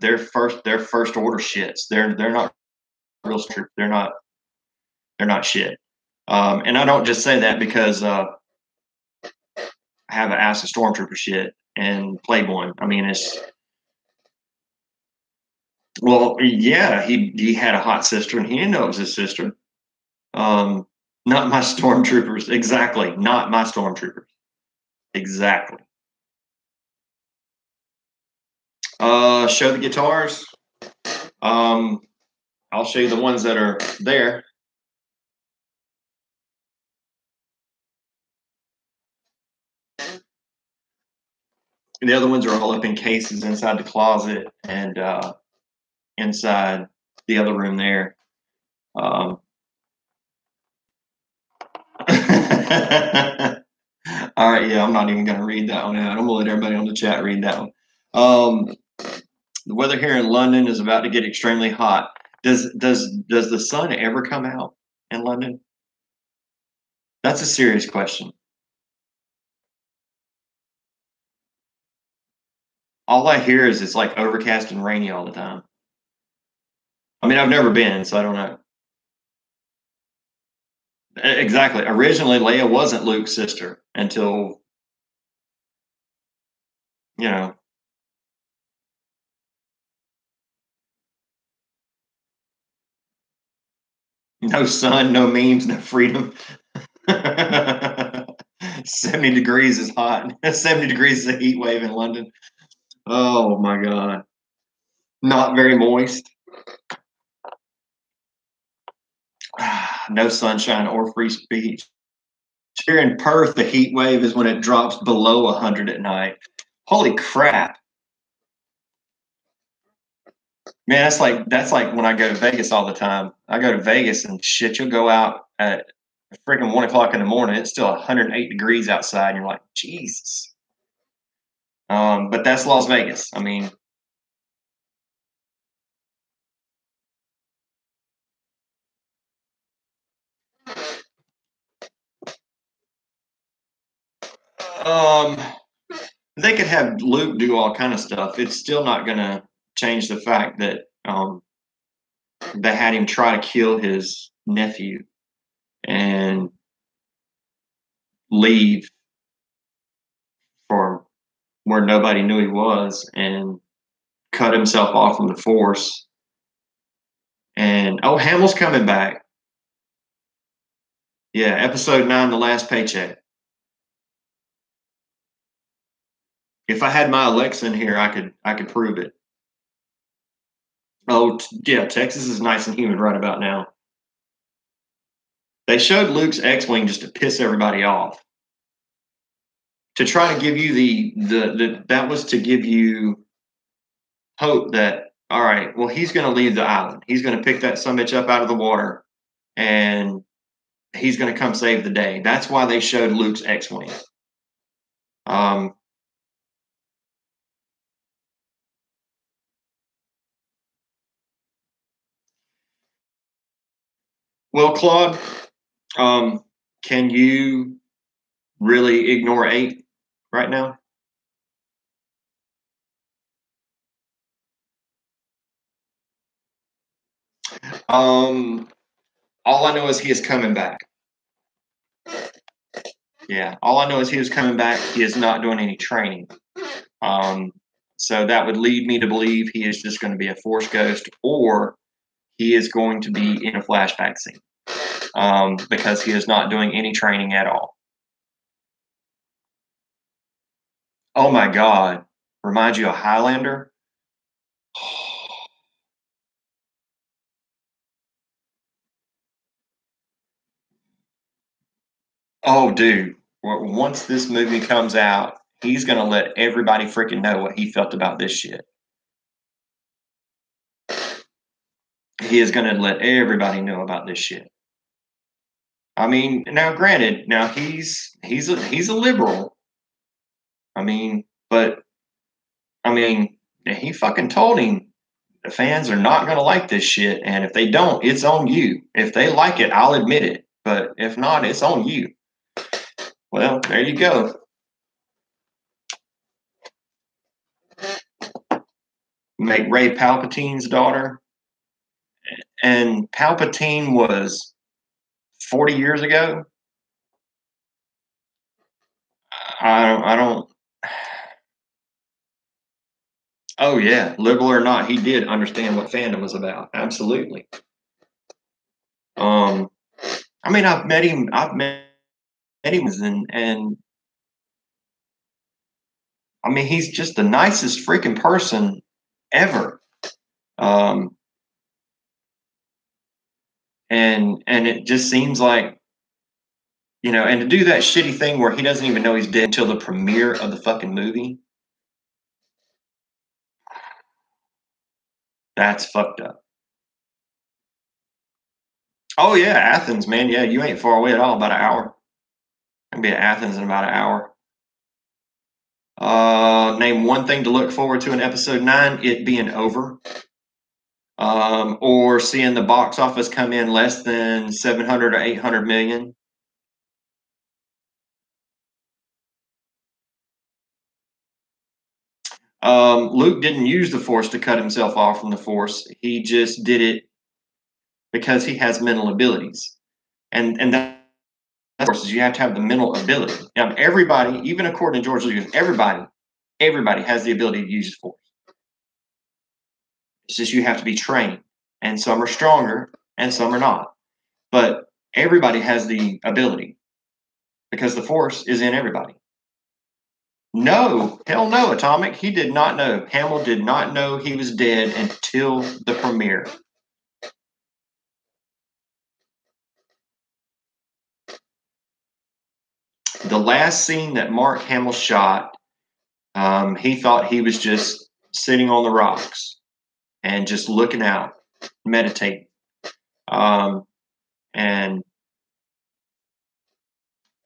They're first order shits. They're not real troopers. They're not shit. And I don't just say that because I have an ass of Stormtrooper shit and played one. I mean, yeah, he had a hot sister and he didn't know it was his sister. Not my Stormtroopers. Exactly. Not my Stormtroopers. Exactly. Show the guitars. I'll show you the ones that are there. And the other ones are all up in cases inside the closet and inside the other room there. All right, yeah, I'm not even going to read that one out. I'm going to let everybody on the chat read that one. The weather here in London is about to get extremely hot. Does the sun ever come out in London? That's a serious question. All I hear is it's like overcast and rainy all the time. I mean, I've never been, so I don't know. Exactly. Originally, Leia wasn't Luke's sister until, no sun, no memes, no freedom. 70 degrees is hot. 70 degrees is a heat wave in London. Oh my God. Not very moist. No sunshine or free speech. Here in Perth, the heat wave is when it drops below 100 at night. Holy crap. Man, that's like when I go to Vegas all the time. I go to Vegas and shit, you'll go out at freaking 1 o'clock in the morning. It's still 108 degrees outside. And you're like, Jesus. But that's Las Vegas. I mean, they could have Luke do all kind of stuff. It's still not going to change the fact that they had him try to kill his nephew and leave where nobody knew he was and cut himself off from the Force. And oh, Hamill's coming back. Yeah, episode 9, The Last Paycheck. If I had my Alexa in here, I could prove it. Oh, yeah, Texas is nice and humid right about now. They showed Luke's X-wing just to piss everybody off, to try to give you the that was to give you hope that, all right, well, he's going to leave the island. He's going to pick that summit up out of the water, and he's going to come save the day. That's why they showed Luke's X-wing. Well, Claude, can you really ignore 8 right now? All I know is he is coming back. Yeah, all I know is he is coming back. He is not doing any training. So that would lead me to believe he is just going to be a Force ghost, or he is going to be in a flashback scene, because he is not doing any training at all. Oh my God. Reminds you of Highlander? Oh, dude. Once this movie comes out, he's going to let everybody freaking know what he felt about this shit. He is going to let everybody know about this shit. I mean, now granted, now he's a liberal. I mean, but I mean, he fucking told him the fans are not going to like this shit, and if they don't, it's on you. If they like it, I'll admit it, but if not, it's on you. Well, there you go. Make Rey Palpatine's daughter, and Palpatine was 40 years ago. I don't. Oh yeah, liberal or not, he did understand what fandom was about. Absolutely. I mean, I've met him. And I mean, he's just the nicest freaking person ever. Um, and it just seems like, you know, and to do that shitty thing where he doesn't even know he's dead until the premiere of the fucking movie, that's fucked up. Oh yeah, Athens, man. Yeah, you ain't far away at all. About an hour. I'll be at Athens in about an hour. Name one thing to look forward to in episode 9, it being over. Or seeing the box office come in less than 700 or 800 million. Luke didn't use the Force to cut himself off from the Force. He just did it because he has mental abilities, and that of course is you have to have the mental ability. Now, everybody, even according to George Lucas, everybody has the ability to use the Force. It's just you have to be trained, and some are stronger and some are not. But everybody has the ability because the Force is in everybody. No, hell no, Atomic. He did not know. Hamill did not know he was dead until the premiere. The last scene that Mark Hamill shot, he thought he was just sitting on the rocks and just looking out, meditating. And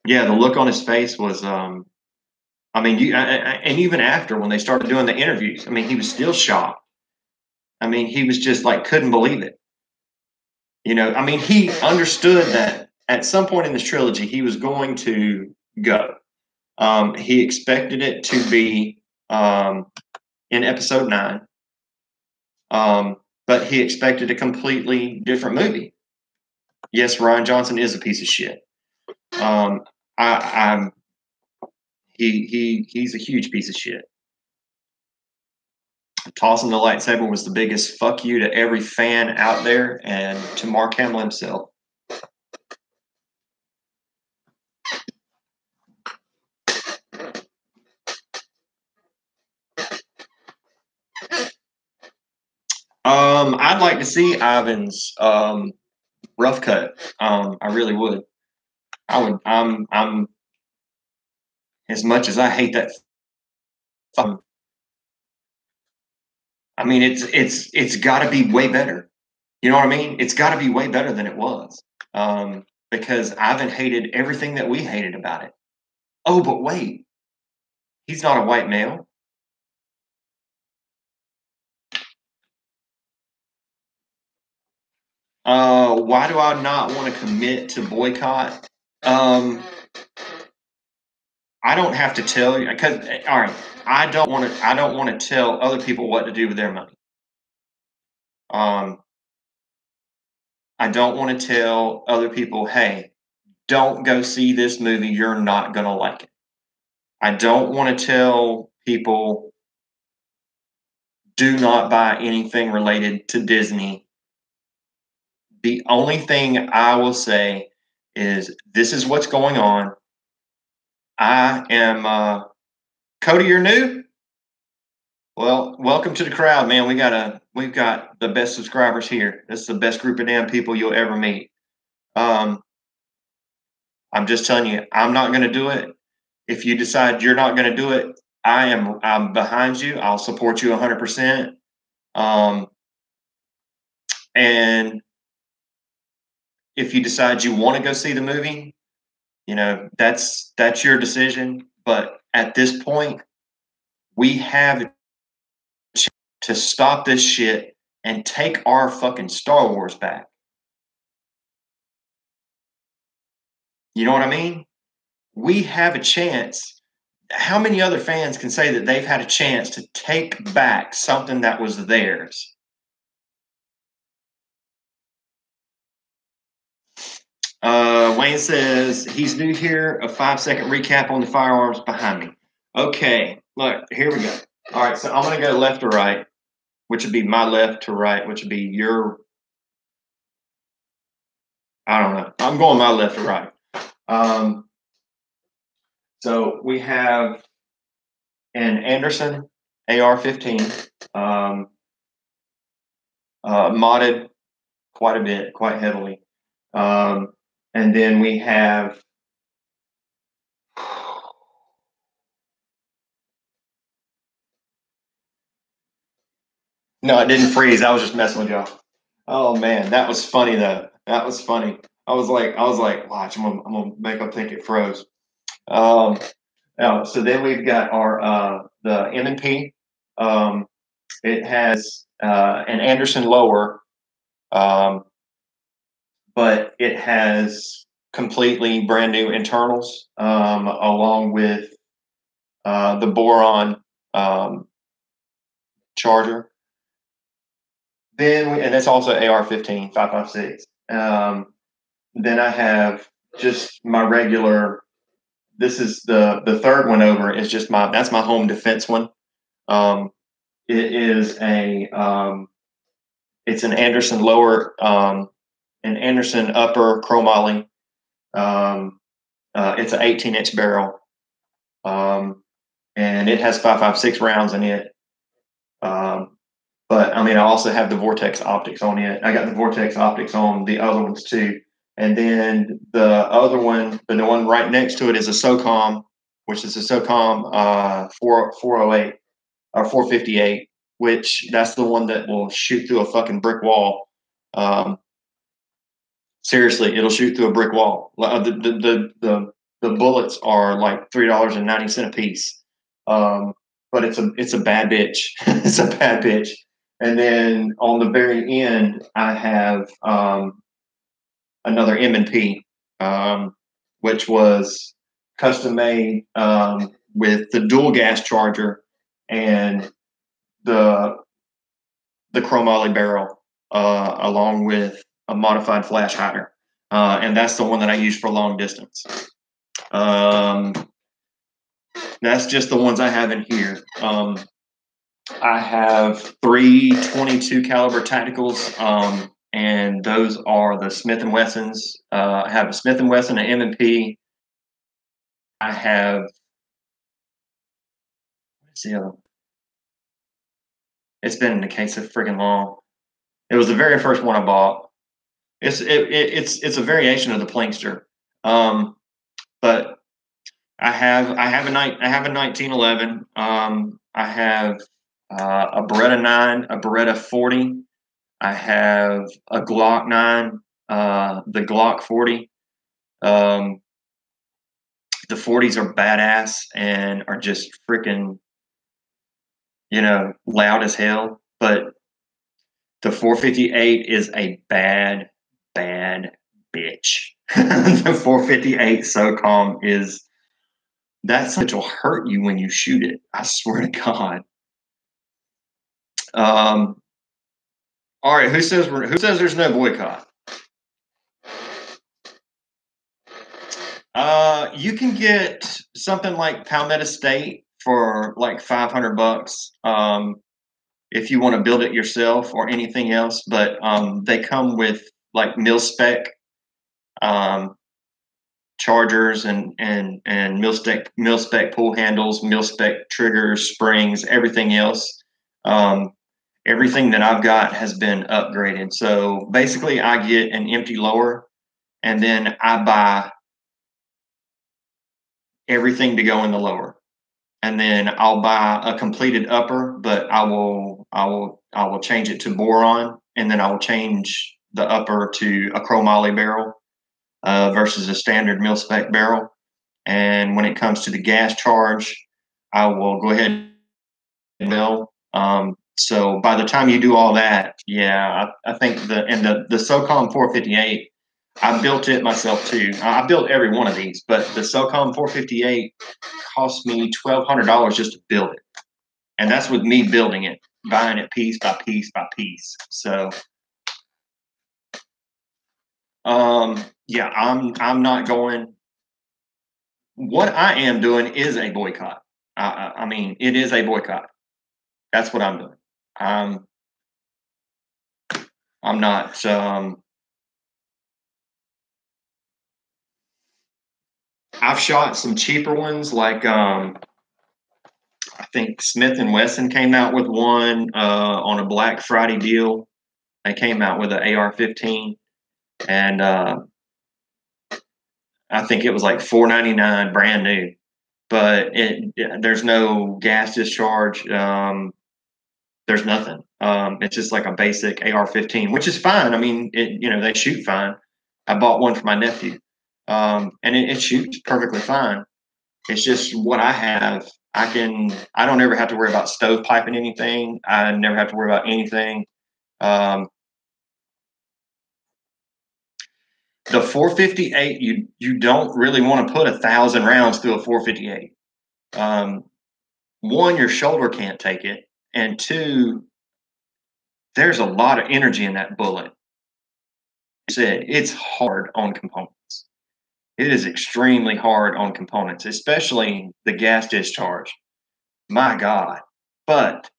yeah, the look on his face was, I mean, and even after when they started doing the interviews, I mean, he was still shocked. I mean, he was just like, couldn't believe it. You know, I mean, he understood that at some point in this trilogy, he was going to go. He expected it to be in episode 9, but he expected a completely different movie. Yes, Rian Johnson is a piece of shit. I'm he's a huge piece of shit. Tossing the lightsaber was the biggest fuck you to every fan out there and to Mark Hamill himself. I'd like to see Ivan's rough cut. I really would. I would. I'm as much as I hate that. I mean, it's got to be way better. You know what I mean? It's got to be way better than it was. Because Ivan hated everything that we hated about it. Oh, but wait, he's not a white male. Why do I not want to commit to boycott? I don't have to tell you because all right, I don't want to. I don't want to tell other people what to do with their money. Um, I don't want to tell other people, hey, don't go see this movie. You're not gonna like it. I don't want to tell people, do not buy anything related to Disney. The only thing I will say is this is what's going on. I am Cody. You're new. Well, welcome to the crowd, man. We've got the best subscribers here. This is the best group of damn people you'll ever meet. Um, I'm just telling you, I'm not going to do it. If you decide you're not going to do it, I'm behind you. I'll support you 100%. And if you decide you want to go see the movie, that's your decision. But at this point, we have to stop this shit and take our fucking Star Wars back. You know what I mean? We have a chance. How many other fans can say that they've had a chance to take back something that was theirs? Wayne says he's new here. A 5-second recap on the firearms behind me. Okay, look, here we go. All right, so I'm going to go left to right, which would be my left to right, which would be your. I don't know. I'm going my left to right. So we have an Anderson AR-15, modded quite a bit, quite heavily. And then we have no, it didn't freeze. I was just messing with y'all. Oh man, that was funny though. That was funny. I was like, watch, I'm gonna make them think it froze. Um, so then we've got our the M&P. It has an Anderson lower, but it has completely brand new internals, along with the boron charger. And that's also AR-15 5.56. Then I have just my regular. This is the third one over. Is just that's my home defense one. It is it's an Anderson lower, an Anderson upper chromoly. It's an 18-inch barrel, and it has 5.56 rounds in it. But I mean, I also have the Vortex optics on it. I got the Vortex optics on the other ones too. And then the other one, the one right next to it, is a SOCOM, which is a SOCOM 408 or 458, which that's the one that will shoot through a fucking brick wall. Seriously, it'll shoot through a brick wall. The bullets are like $3.90 a piece. But it's a bad bitch. It's a bad bitch. And then on the very end, I have another M&P, which was custom made with the dual gas charger and the chromoly barrel, along with a modified flash hider, and that's the one that I use for long distance. That's just the ones I have in here. I have three 22 caliber tacticals, and those are the Smith and Wessons. I have a Smith and Wesson, an M&P. I have what's the other? It's been in the case so freaking long. It was the very first one I bought. It's a variation of the Plankster, but I have a 1911. I have a Beretta 9, a Beretta 40. I have a Glock 9, the Glock 40. Um, the 40s are badass and are just freaking, loud as hell. But the 458 is a bad, bad bitch. The 458 SOCOM is that such will hurt you when you shoot it. I swear to God. Um, all right, who says there's no boycott? You can get something like Palmetto State for like $500 if you want to build it yourself or anything else. But they come with like mil spec um, chargers and mil spec pull handles, mil spec triggers, springs, everything else. Everything that I've got has been upgraded. So basically, I get an empty lower, and then I buy everything to go in the lower, and then I'll buy a completed upper, but I will change it to boron, and then I will change the upper to a chromoly barrel versus a standard mil spec barrel. And when it comes to the gas charge, I will go ahead and mill. So by the time you do all that, yeah, I think the SOCOM 458, I built it myself too. I built every one of these, but the SOCOM 458 cost me $1,200 just to build it, and that's with me building it, buying it piece by piece by piece. So, yeah, I'm not going. What I am doing is a boycott. I mean, it is a boycott. That's what I'm doing. Um, I'm not. I've shot some cheaper ones, like I think Smith and Wesson came out with one on a Black Friday deal. They came out with an AR-15, and I think it was like $4.99 brand new. But there's no gas discharge. There's nothing. It's just like a basic AR-15, which is fine. I mean, they shoot fine. I bought one for my nephew, and it shoots perfectly fine. It's just what I have. I don't ever have to worry about stovepiping anything. I never have to worry about anything. Um, the 458, you don't really want to put 1,000 rounds through a 458. One, your shoulder can't take it, and two, there's a lot of energy in that bullet. Said it's hard on components. It is extremely hard on components, especially the gas discharge. My God. But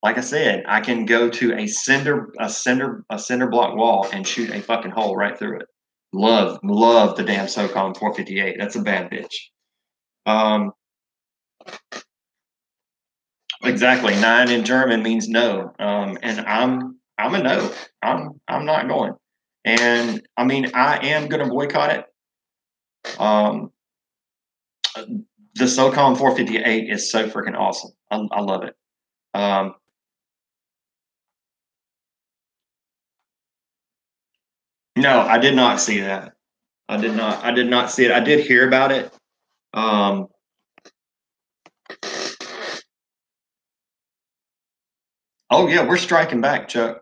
like I said, I can go to a cinder block wall and shoot a fucking hole right through it. Love the damn SOCOM 458. That's a bad bitch. Um, exactly. 9 in German means no. And I'm a no. I'm not going. And I mean, I am going to boycott it. Um, the SOCOM 458 is so freaking awesome. I love it. No, I did not see that. I did not see it. I did hear about it. Um, oh yeah, we're striking back, Chuck.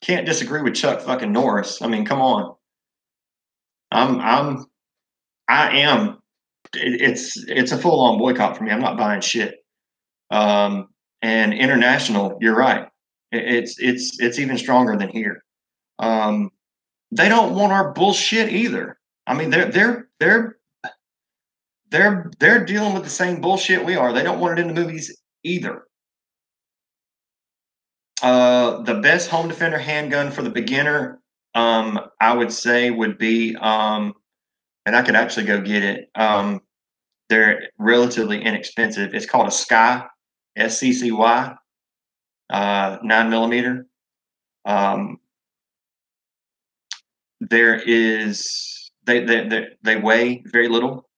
Can't disagree with Chuck fucking Norris. I mean, come on. I'm I'm I am. It's a full on boycott for me. I'm not buying shit. Um, and international, you're right. It's even stronger than here. Um, they don't want our bullshit either. I mean, they're dealing with the same bullshit we are. They don't want it in the movies either. The best home defender handgun for the beginner, I would say would be, and I could actually go get it. They're relatively inexpensive. It's called a Sky, SCCY, 9 millimeter. Um, there is they weigh very little,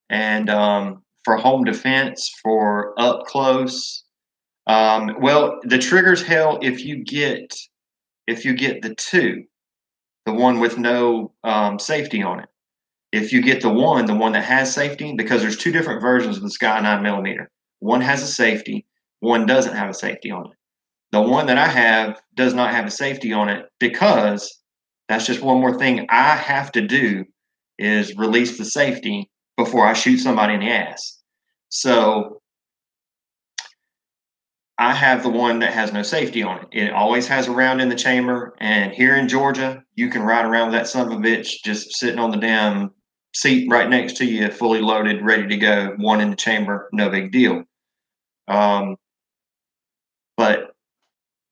and for home defense, for up close, well, the trigger's hell if you get the two, the one with no safety on it. If you get the one that has safety, because there's two different versions of the Sky 9 millimeter. One has a safety, one doesn't have a safety on it. The one that I have does not have a safety on it because that's just one more thing I have to do is release the safety before I shoot somebody in the ass. So I have the one that has no safety on it. It always has a round in the chamber. And here in Georgia, you can ride around with that son of a bitch just sitting on the damn seat right next to you, fully loaded, ready to go, one in the chamber, no big deal. But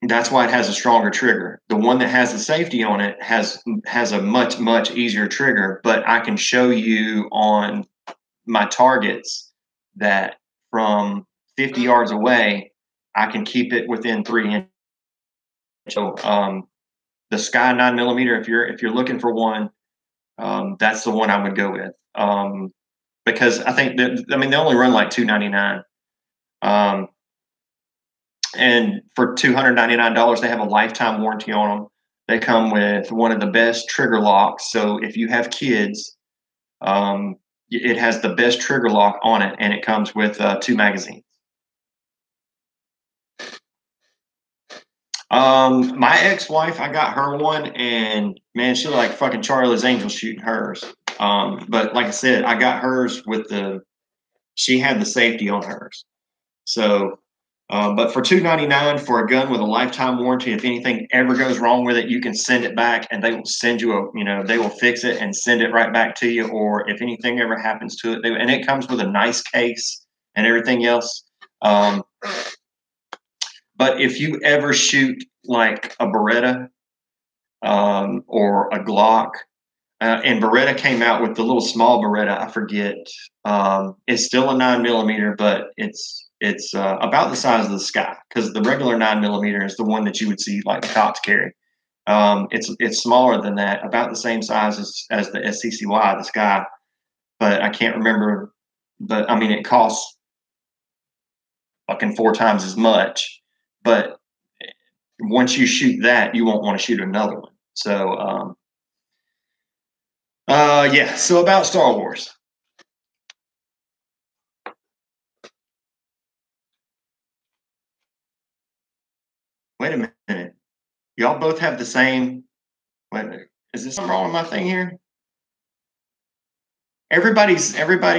that's why it has a stronger trigger. The one that has the safety on it has a much easier trigger, but I can show you on my targets that from 50 yards away, I can keep it within 3 inches. So the Sky 9 millimeter, if you're looking for one, that's the one I would go with. Because I think that, I mean, they only run like $299. And for $299, they have a lifetime warranty on them. They come with one of the best trigger locks. So if you have kids, it has the best trigger lock on it, and it comes with 2 magazines. My ex-wife, I got her one, and man, she like fucking Charlie's Angels shooting hers. But like I said, I got hers with she had the safety on hers. So, but for $299 for a gun with a lifetime warranty, if anything ever goes wrong with it, you can send it back, and they will send you they will fix it and send it right back to you. Or if anything ever happens to it, and it comes with a nice case and everything else. But if you ever shoot like a Beretta or a Glock, and Beretta came out with the little small Beretta, I forget. It's still a 9 millimeter, but it's about the size of the Sky, because the regular 9 millimeter is the one that you would see like cops carry. It's smaller than that, about the same size as the SCCY, the Sky, but I can't remember. But I mean, it costs fucking 4 times as much. But once you shoot that, you won't want to shoot another one. So, yeah. So about Star Wars. Wait a minute. Y'all both have the same. Wait a minute. Is there something wrong with my thing here? Everybody's avatar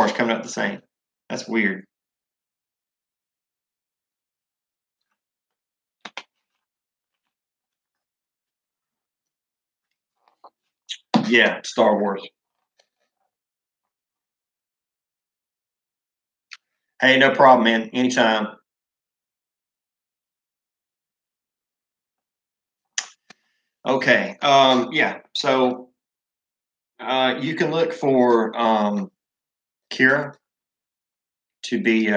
is coming up the same. That's weird. Yeah, Star Wars. Hey, no problem, man. Anytime. Okay. Yeah. So you can look for Kira to be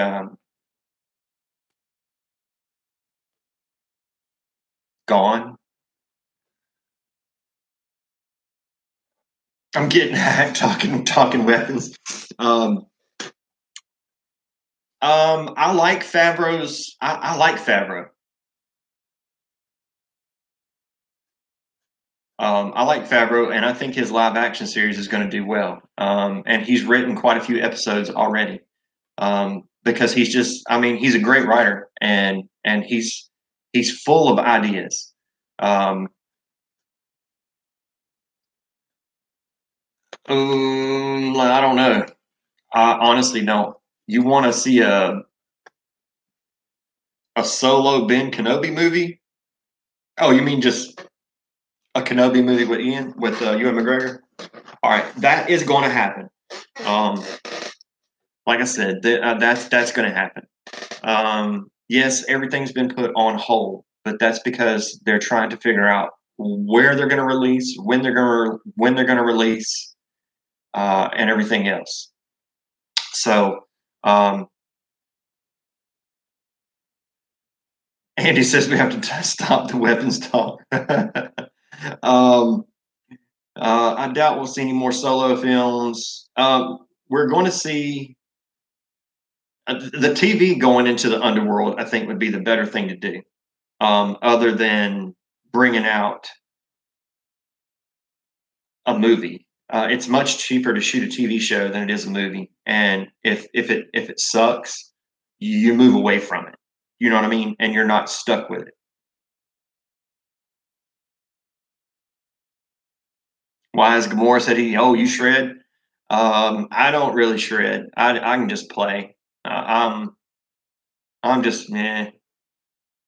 gone. I'm getting hacked talking weapons. I like Favreau's. I like Favreau. I like Favreau, and I think his live action series is going to do well. And he's written quite a few episodes already. Because he's just, I mean, he's a great writer, and he's full of ideas. I don't know. I honestly don't. You want to see a solo Ben Kenobi movie? Oh, you mean just a Kenobi movie with Ewan McGregor? All right, that is going to happen. Like I said, that's going to happen. yes, everything's been put on hold, but that's because they're trying to figure out where they're going to release, when they're going to release, and everything else. So, um, Andy says we have to stop the weapons talk. um, I doubt we'll see any more solo films. We're going to see the TV going into the underworld. I think would be the better thing to do, other than bringing out a movie. It's much cheaper to shoot a TV show than it is a movie, and if it sucks, you move away from it. You know what I mean? And you're not stuck with it. Why is Gamora said he? Oh, you shred? I don't really shred. I can just play. I'm just eh.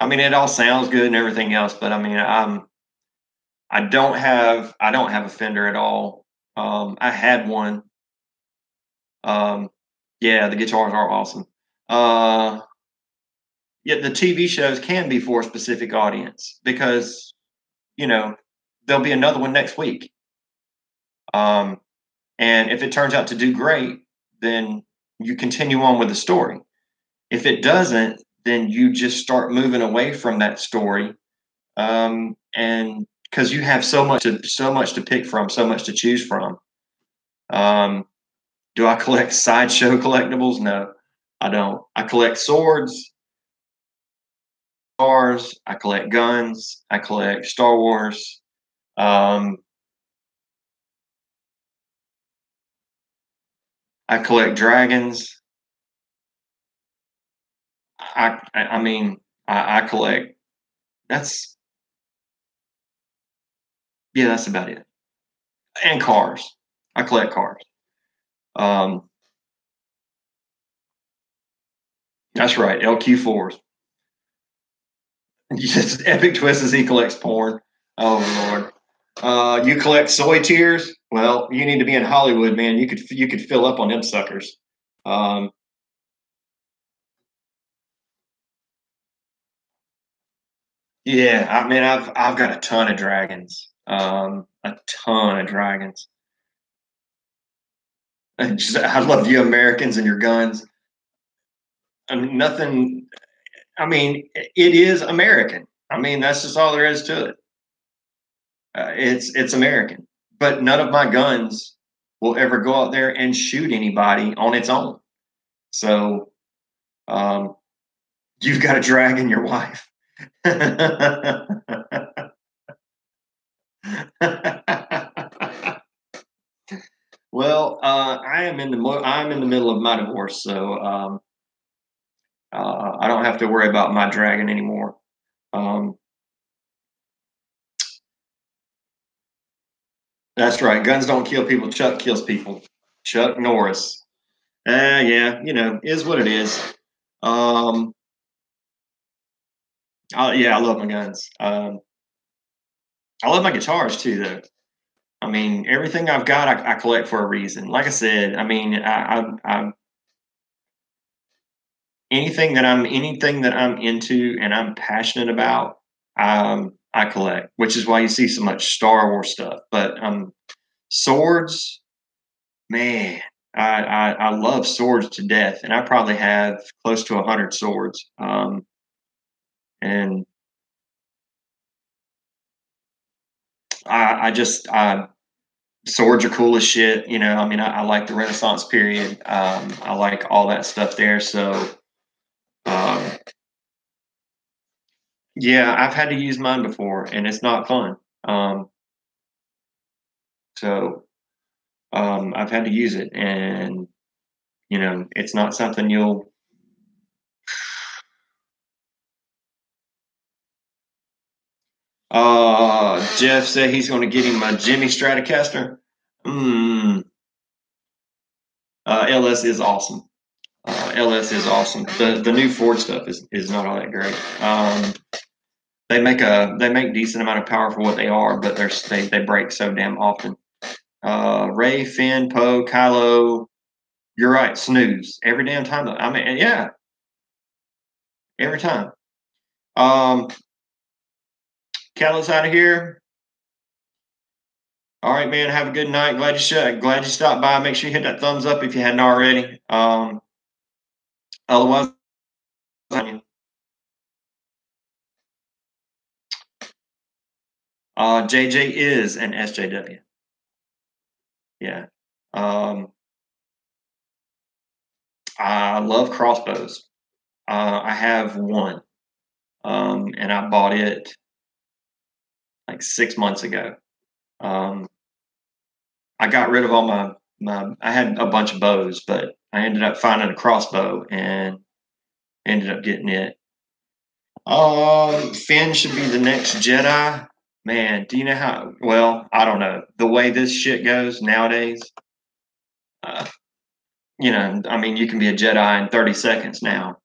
I mean, it all sounds good and everything else, but I mean, I don't have a Fender at all. I had one. Um, yeah, the guitars are awesome. Uh, Yet the TV shows can be for a specific audience because you know there'll be another one next week. Um, and if it turns out to do great, then you continue on with the story. If it doesn't, then you just start moving away from that story, and because you have so much to pick from, so much to choose from. Um, do I collect sideshow collectibles? No, I don't. I collect swords, cars. I collect guns. I collect Star Wars. Um, I collect dragons. I mean, I collect. That's Yeah, that's about it. And cars. I collect cars. Um, that's right. LQ4s. Yes, Epic Twist as he collects porn. Oh Lord. You collect soy tears? Well, you need to be in Hollywood, man. You could fill up on them suckers. Um, yeah, I mean, I've got a ton of dragons. A ton of dragons. I love you Americans and your guns. I mean, nothing. I mean, it is American. I mean, that's just all there is to it. It's American. But none of my guns will ever go out there and shoot anybody on its own. So um, you've got a dragon, your wife. Well, I'm in the middle of my divorce, so I don't have to worry about my dragon anymore. Um, that's right. Guns don't kill people. Chuck kills people. Chuck Norris. Yeah, is what it is. Um, yeah, I love my guns. I love my guitars too, though. I mean, everything I've got, I collect for a reason. Like I said, I mean, anything that I'm into and I'm passionate about, I collect, which is why you see so much Star Wars stuff. But swords, man, I love swords to death, and I probably have close to 100 swords. And I swords are cool as shit. I mean, I like the Renaissance period. I like all that stuff there. So, um, yeah, I've had to use mine before, and it's not fun. So I've had to use it, and it's not something you'll. Jeff said he's going to get him a Jimmy Stratocaster. Mm, LS is awesome. LS is awesome. The new Ford stuff is not all that great. They make decent amount of power for what they are, but they break so damn often. Ray, Finn, Poe, Kylo. You're right. Snooze every damn time. I mean, yeah, every time. Um, Kelly's out of here. All right, man. Have a good night. Glad you stopped by. Make sure you hit that thumbs up if you hadn't already. Otherwise, JJ is an SJW. Yeah. I love crossbows. I have one, and I bought it like 6 months ago. Um, I got rid of all my. I had a bunch of bows, but I ended up finding a crossbow and ended up getting it. Finn should be the next Jedi. Man, do you know how? Well, I don't know. The way this shit goes nowadays, uh, I mean, you can be a Jedi in 30 seconds now.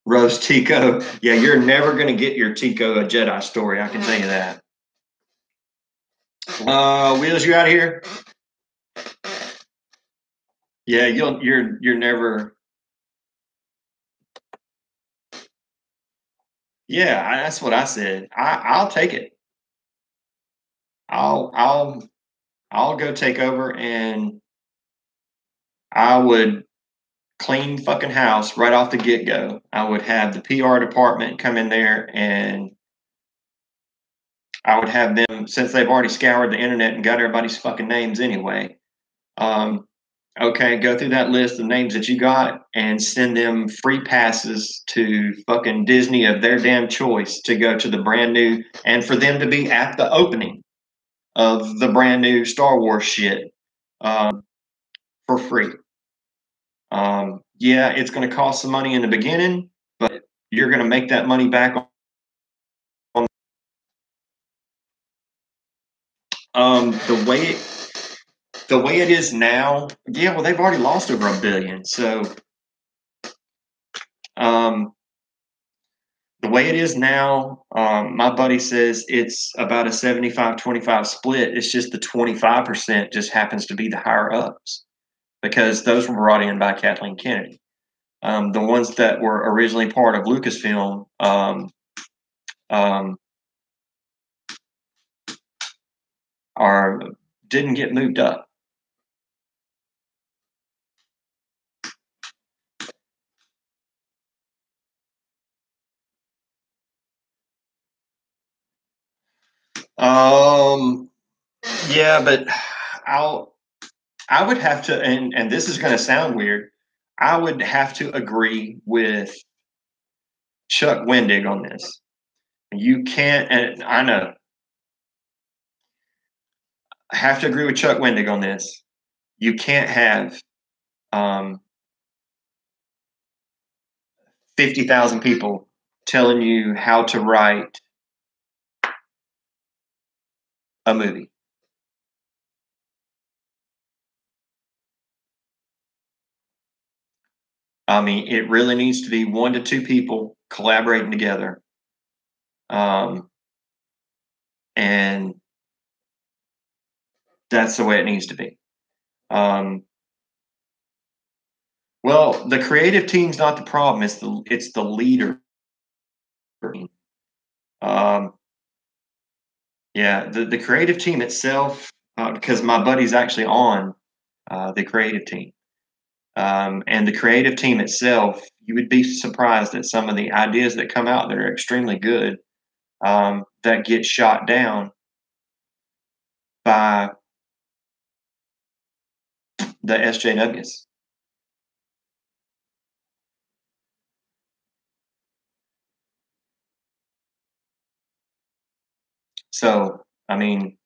Rose Tico, yeah, you're never gonna get your Tico a Jedi story. I can tell you that. Wheels, you out of here? Yeah, you're never. Yeah, that's what I said. I'll take it. I'll I'll I'll go take over, and I would clean fucking house right off the get go. I would have the PR department come in there, and I would have them, since they've already scoured the internet and got everybody's fucking names anyway. Um, okay, go through that list of names that you got and send them free passes to fucking Disney of their damn choice to go to the brand new, and for them to be at the opening of the brand new Star Wars shit, for free. Yeah, it's going to cost some money in the beginning, but you're going to make that money back on. The way it is now. Yeah, well, they've already lost over $1 billion. So um, the way it is now, my buddy says it's about a 75-25 split. It's just the 25% just happens to be the higher ups, because those were brought in by Kathleen Kennedy. The ones that were originally part of Lucasfilm, um, are didn't get moved up. Um, yeah, but I'll I would have to, and this is going to sound weird. I would have to agree with Chuck Wendig on this. You can't, and I know, I have to agree with Chuck Wendig on this. You can't have um, 50,000 people telling you how to write a movie. I mean, it really needs to be 1 to 2 people collaborating together. Um, and that's the way it needs to be. Well, the creative team's not the problem. It's the leader. Um, yeah, the creative team itself, because my buddy's actually on the creative team, and the creative team itself, you would be surprised at some of the ideas that come out that are extremely good, that get shot down by the SJWs. So, I mean,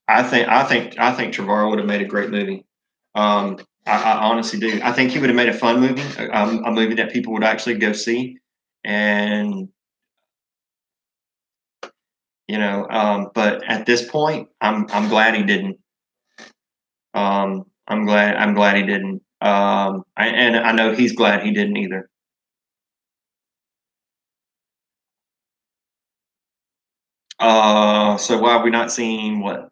I think Trevorrow would have made a great movie. I honestly do. I think he would have made a fun movie, a movie that people would actually go see, and But at this point, I'm glad he didn't. I'm glad he didn't. And I know he's glad he didn't either. So why have we not seen what?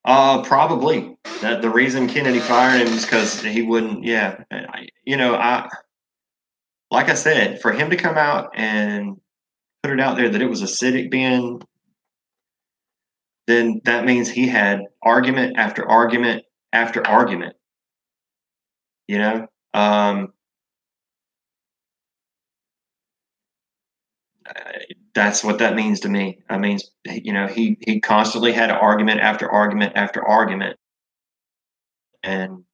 Probably that the reason Kennedy fired him is because he wouldn't. Yeah, like I said, for him to come out and put it out there that it was acidic bin, then that means he had argument after argument after argument. You know, um, that's what that means to me. I mean, he constantly had argument after argument after argument, and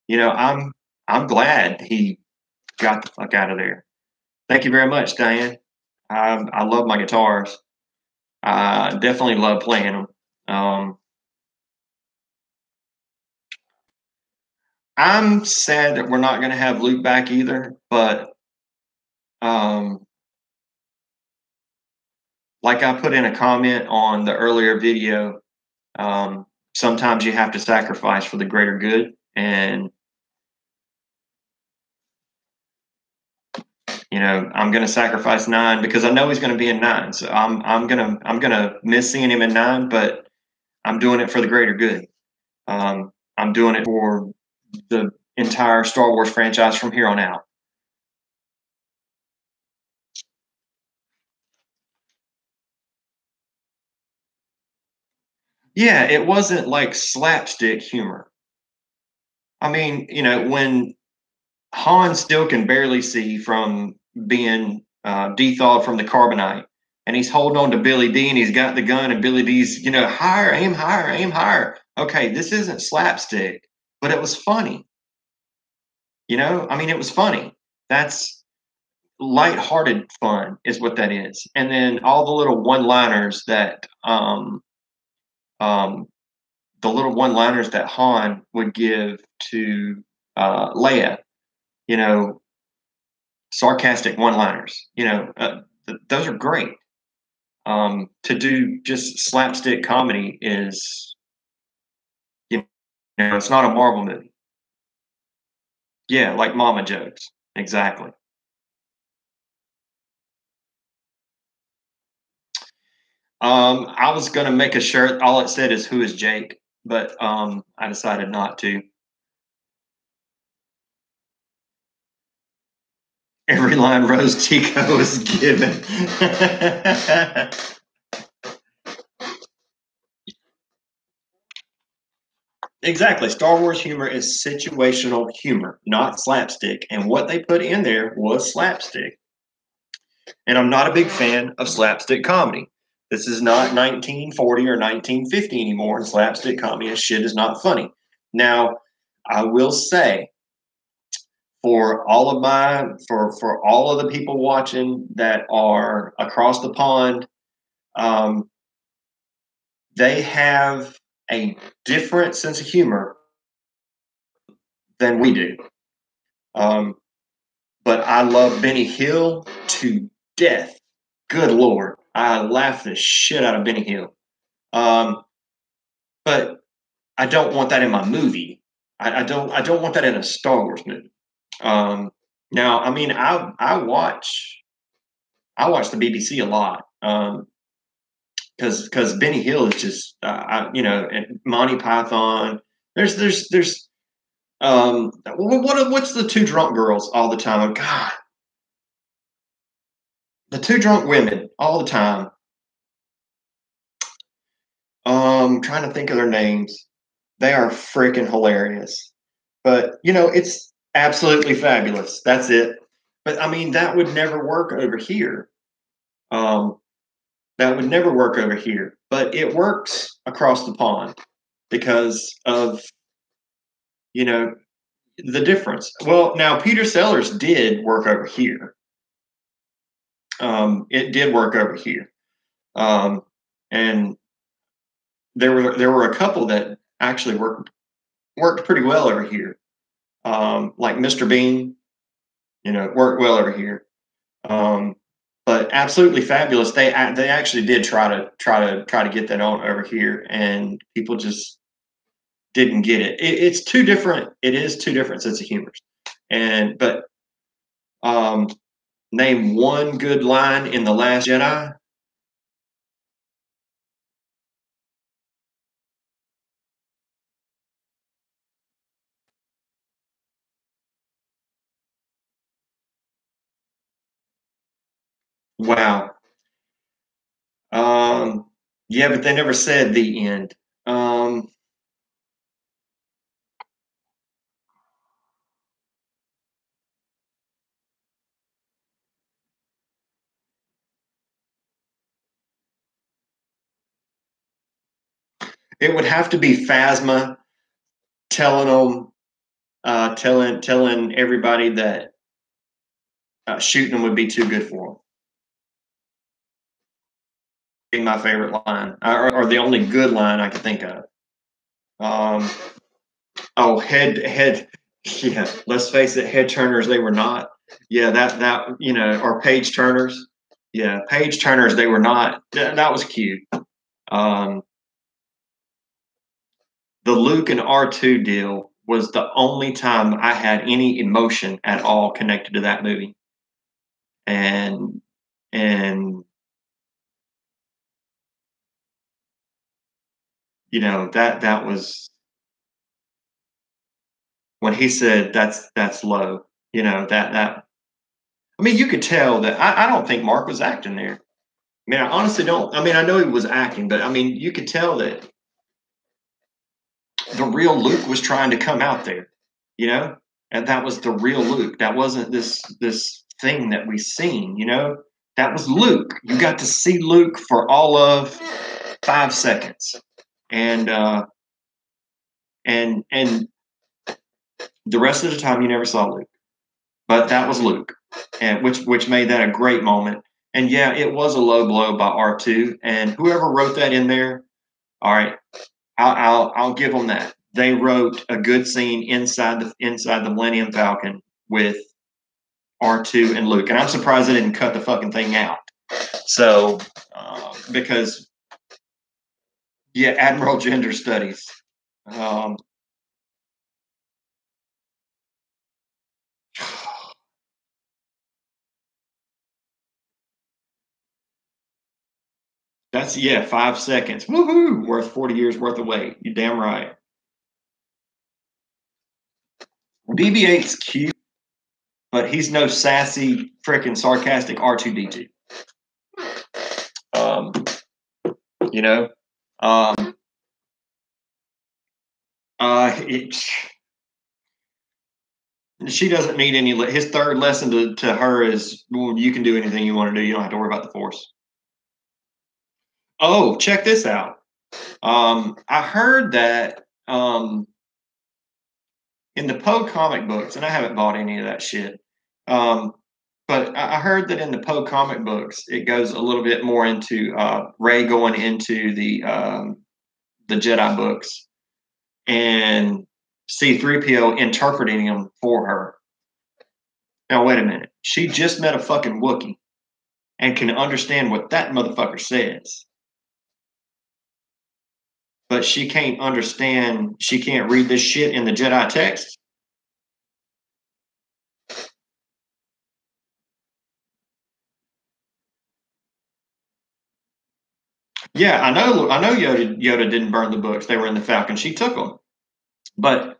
I'm glad he got the fuck out of there. Thank you very much, Diane. I love my guitars. I definitely love playing them. I'm sad that we're not going to have Luke back either, but um, like I put in a comment on the earlier video, sometimes you have to sacrifice for the greater good, and I'm going to sacrifice 9 because I know he's going to be in 9. So I'm gonna miss seeing him in 9, but I'm doing it for the greater good. I'm doing it for the entire Star Wars franchise from here on out. Yeah, it wasn't like slapstick humor. I mean, when Han still can barely see from being thawed from the carbonite, and he's holding on to Billy D, and he's got the gun, and Billy D's, higher, aim higher, aim higher. Okay, this isn't slapstick, but it was funny. I mean, it was funny. That's lighthearted fun, is what that is. And then all the little one-liners that um, Han would give to Leia, you know, sarcastic one-liners. Those are great. To do just slapstick comedy is, it's not a Marvel movie. Yeah, like mama jokes. Exactly. I was gonna make a shirt. All it said is "Who is Jake," but I decided not to. Every line Rose Tico is given. Exactly. Star Wars humor is situational humor, not slapstick. And what they put in there was slapstick. And I'm not a big fan of slapstick comedy. This is not 1940 or 1950 anymore, and slapstick comedy and shit is not funny. Now, I will say, for all of the people watching that are across the pond, um, they have a different sense of humor than we do. Um, but I love Benny Hill to death. Good Lord. I laugh the shit out of Benny Hill. Um, but I don't want that in my movie. I don't want that in a Star Wars movie. Now, I mean, I watch the BBC a lot. Because Benny Hill is just and Monty Python. There's what's the two drunk girls all the time? Oh, God, the two drunk women all the time. Trying to think of their names. They are freaking hilarious. But it's absolutely fabulous. That's it. But I mean, that would never work over here. Um, that would never work over here. But it works across the pond because of you know the difference. Well, now Peter Sellers did work over here. It did work over here, and there were a couple that actually worked pretty well over here. Like Mr. Bean, worked well over here. Um, but absolutely fabulous. They actually did try to get that on over here, and people just didn't get it. It's two different. It is two different sets of humors, but um, name one good line in The Last Jedi. Wow. Yeah, but they never said the end. It would have to be Phasma telling them, telling everybody that shooting them would be too good for them. Be my favorite line, or the only good line I could think of. Um, oh, head. Yeah, let's face it, head turners they were not. Yeah, that or page turners. Yeah, page turners they were not. That was cute. Um, the Luke and R2 deal was the only time I had any emotion at all connected to that movie. And that was when he said that's low. That I mean you could tell that I don't think Mark was acting there. I mean, I honestly don't. I mean, I know he was acting, but I mean, you could tell that the real Luke was trying to come out there, you know, and that was the real Luke. That wasn't this thing that we seen, That was Luke. You got to see Luke for all of 5 seconds, and and the rest of the time you never saw Luke. But that was Luke, and which made that a great moment. And yeah, it was a low blow by R2, and whoever wrote that in there, all right, I'll give them that. They wrote a good scene inside the Millennium Falcon with R2 and Luke, and I'm surprised they didn't cut the fucking thing out. So because yeah, Admiral Gender Studies. Um, that's 5 seconds. Woohoo! Worth 40 years worth of weight. You damn right. BB-8's cute, but he's no sassy, freaking sarcastic R2D2. Um, you know, um, it, she doesn't need any. His third lesson to her is, well, you can do anything you want to do. You don't have to worry about the Force. Oh, check this out. I heard that in the Poe comic books, and I haven't bought any of that shit. Um, but I heard that in the Poe comic books, it goes a little bit more into Rey going into the Jedi books and C-3PO interpreting them for her. Now wait a minute. She just met a fucking Wookiee and can understand what that motherfucker says. But she can't understand, she can't read this shit in the Jedi text. Yeah, I know Yoda didn't burn the books. They were in the Falcon. She took them. But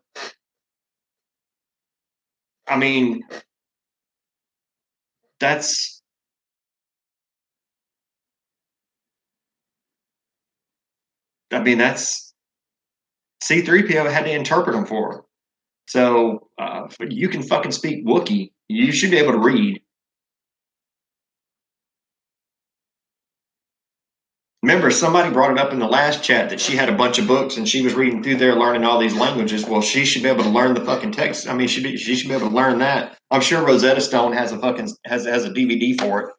I mean, that's that's C-3PO had to interpret them for her. So you can fucking speak Wookiee. You should be able to read. Remember, somebody brought it up in the last chat that she had a bunch of books and she was reading through there, learning all these languages. Well, she should be able to learn the fucking text. I mean, she should be able to learn that. I'm sure Rosetta Stone has a fucking has a DVD for it.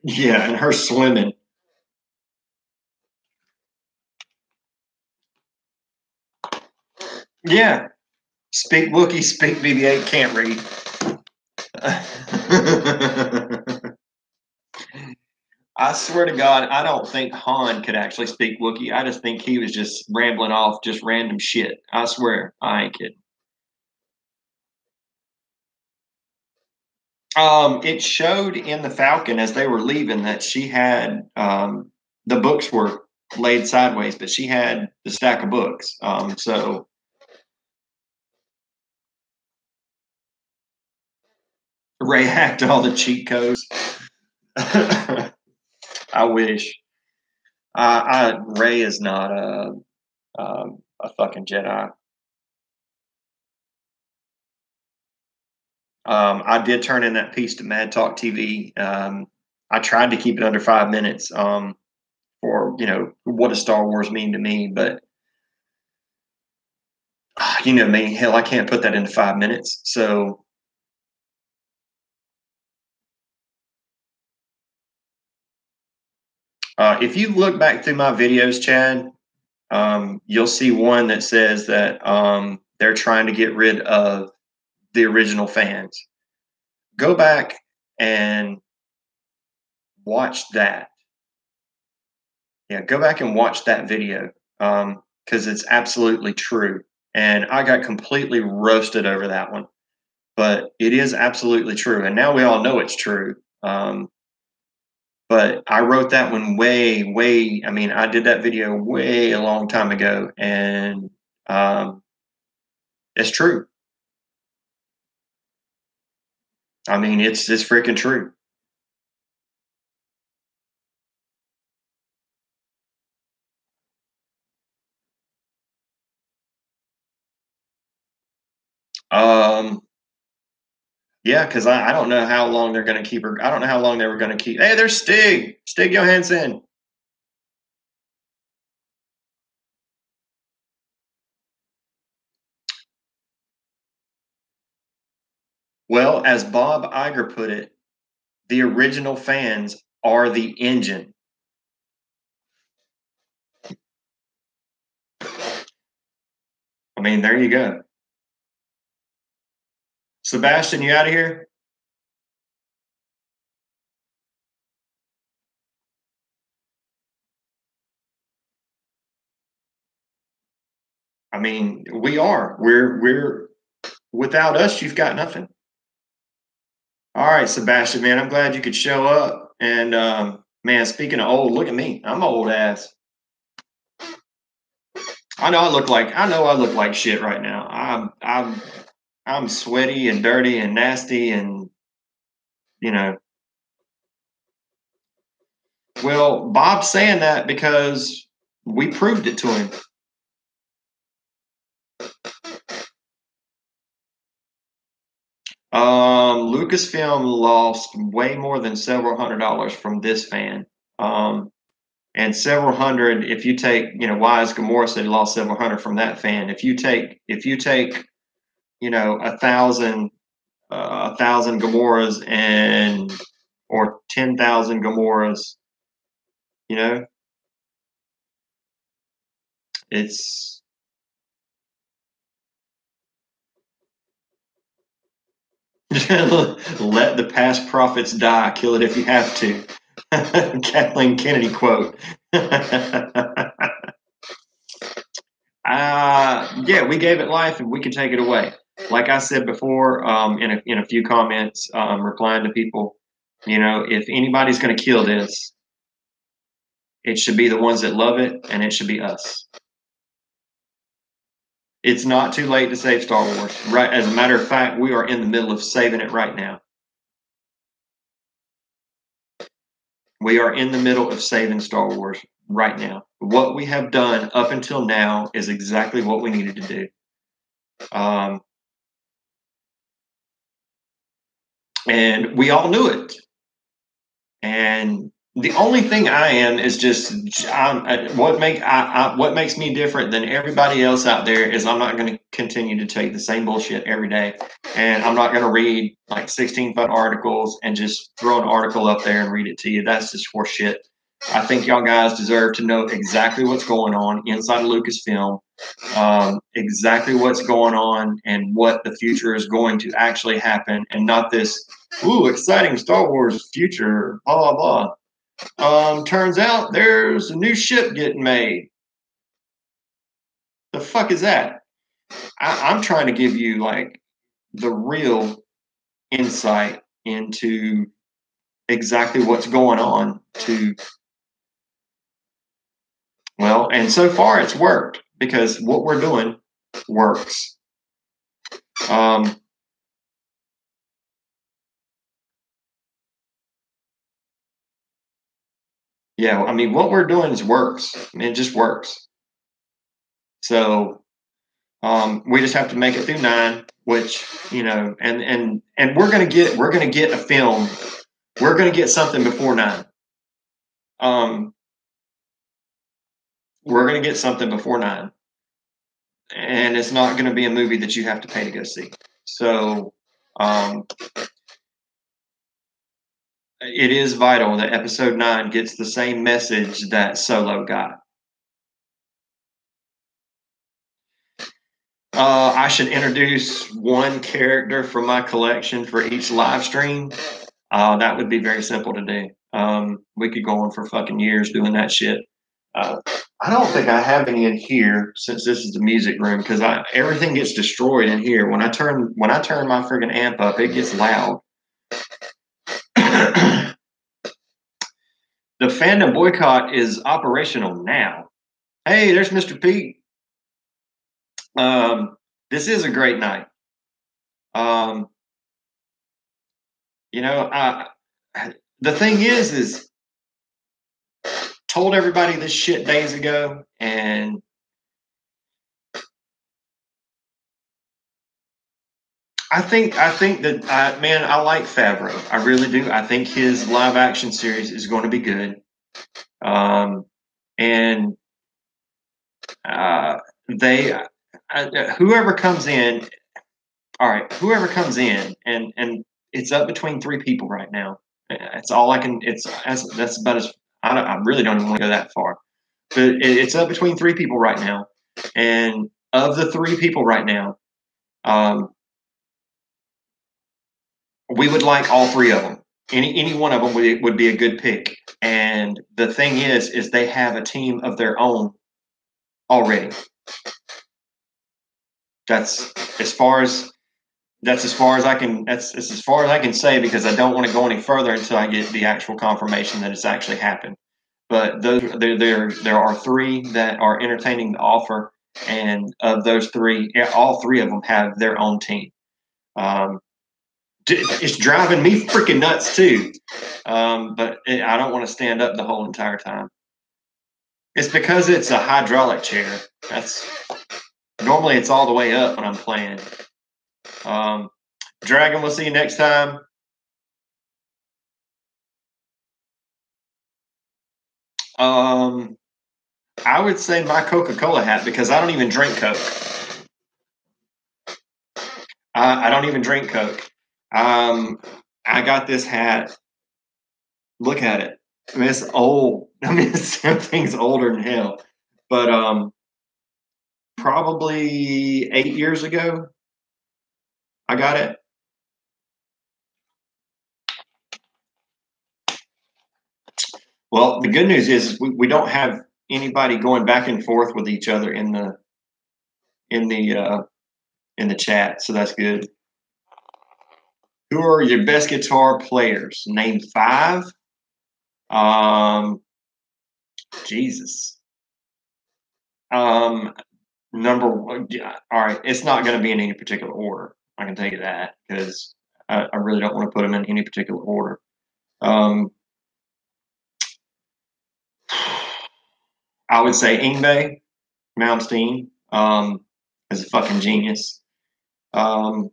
Yeah, and her swimming. Yeah, speak Wookiee, speak BB-8, can't read. I swear to God, I don't think Han could actually speak Wookiee. I just think he was just rambling off just random shit. I swear, I ain't kidding. It showed in the Falcon as they were leaving that she had the books were laid sideways, but she had the stack of books. So Ray hacked all the cheat codes. I wish. Ray is not a fucking Jedi. I did turn in that piece to Mad Talk TV. I tried to keep it under 5 minutes for what does Star Wars mean to me, but you know me, hell, I can't put that into 5 minutes. So if you look back through my videos, Chad, you'll see one that says that they're trying to get rid of the original fans. Go back and watch that. Yeah, go back and watch that video because it's absolutely true. And I got completely roasted over that one, but it is absolutely true. And now we all know it's true. But I wrote that one way. I mean, I did that video way a long time ago, and it's true. I mean, it's freaking true. Um, yeah, because I don't know how long they're going to keep her. I don't know how long they were going to keep. Hey, there's Stig Johansson. Well, as Bob Iger put it, the original fans are the engine. I mean, there you go. Sebastian, you out of here? I mean, we are. We're without us, you've got nothing. All right, Sebastian, man, I'm glad you could show up. And man, speaking of old, look at me. I'm old ass. I know I look like shit right now. I'm sweaty and dirty and nasty and you know. Well, Bob's saying that because we proved it to him. Lucasfilm lost way more than several $100s from this fan. And several hundred, if you take, why is Gamora said he lost several hundred from that fan. If you take, 1,000 Gamoras or 10,000 Gamoras, it's let the past prophets die. Kill it if you have to. Kathleen Kennedy quote. Yeah, we gave it life and we can take it away. Like I said before, in a few comments, replying to people, if anybody's going to kill this, it should be the ones that love it, and it should be us. It's not too late to save Star Wars. Right? As a matter of fact, we are in the middle of saving it right now. We are in the middle of saving Star Wars right now. What we have done up until now is exactly what we needed to do. And we all knew it. And the only thing I am is just what makes me different than everybody else out there is I'm not going to continue to take the same bullshit every day, and I'm not going to read like 16-foot articles and just throw an article up there and read it to you. That's just horse shit. I think y'all guys deserve to know exactly what's going on inside of Lucasfilm, exactly what's going on and what the future is going to actually happen, and not this, ooh, exciting Star Wars future, blah, blah, blah. Turns out there's a new ship getting made. The fuck is that? I'm trying to give you like the real insight into exactly what's going on well, and so far it's worked because what we're doing works. Yeah, I mean, what we're doing is works. I mean, it just works. So we just have to make it through 9, which and we're gonna get a film. We're gonna get something before 9. Um, we're gonna get something before 9, and it's not gonna be a movie that you have to pay to go see. So um, it is vital that episode 9 gets the same message that Solo got. I should introduce one character from my collection for each live stream. That would be very simple to do. We could go on for fucking years doing that shit. Uh, I don't think I have any in here since this is the music room because everything gets destroyed in here. When I turn my friggin' amp up, it gets loud. The fandom boycott is operational now. Hey, there's Mr. Pete. This is a great night. Um, you know, the thing is told everybody this shit days ago, and I think that man, I like Favreau. I really do. I think his live action series is going to be good. And they whoever comes in, all right, whoever comes in, and it's up between 3 people right now. That's all I can. That's about as I really don't even want to go that far. But it's up between 3 people right now, and of the 3 people right now, um, we would like all 3 of them. Any one of them would be a good pick. And the thing is they have a team of their own already. That's as far as I can. That's as far as I can say because I don't want to go any further until I get the actual confirmation that it's actually happened. But there are 3 that are entertaining the offer, and of those 3, all 3 of them have their own team. It's driving me freaking nuts too. But I don't want to stand up the whole entire time. It's because it's a hydraulic chair. That's normally it's all the way up when I'm playing. Dragon, we'll see you next time. I would say my Coca-Cola hat because I don't even drink Coke. I don't even drink Coke. I got this hat. Look at it. I mean, it's old. I mean, something's older than hell. But probably 8 years ago, I got it. Well, the good news is we don't have anybody going back and forth with each other in the in the uh, in the chat, so that's good. Who are your best guitar players? Name 5. Jesus. Number 1. Yeah, all right, it's not going to be in any particular order. I can tell you that because I really don't want to put them in any particular order. I would say Yngwie Malmsteen is a fucking genius. And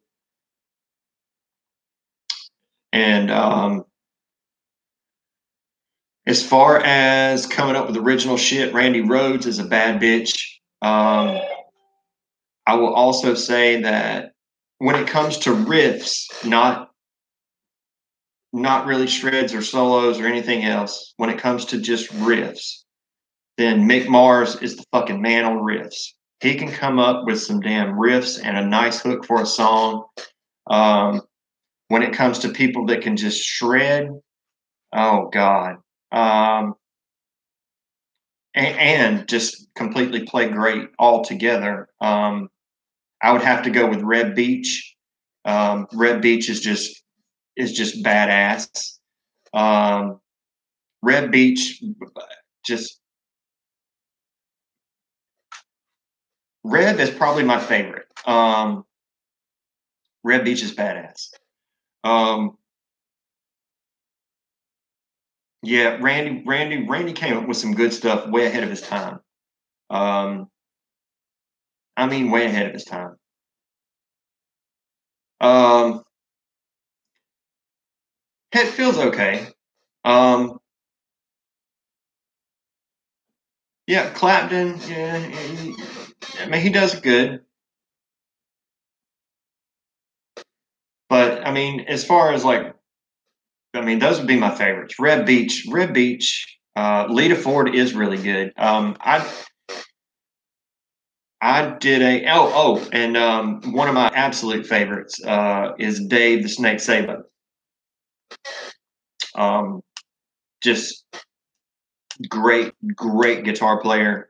as far as coming up with original shit, Randy Rhoads is a bad bitch. I will also say that when it comes to riffs, not really shreds or solos or anything else, when it comes to just riffs, then Mick Mars is the fucking man on riffs. He can come up with some damn riffs and a nice hook for a song. When it comes to people that can just shred, oh God. And just completely play great altogether. I would have to go with Reb Beach. Reb Beach is just badass. Reb Beach just Reb is probably my favorite. Reb Beach is badass. Yeah, Randy came up with some good stuff way ahead of his time. Um, I mean, way ahead of his time. Um, it feels okay. Um, yeah, Clapton. Yeah, I mean, he does good. But I mean, as far as like, I mean, those would be my favorites. Red Beach. Lita Ford is really good. I did and one of my absolute favorites is Dave the Snake Sabo. Um, just great guitar player.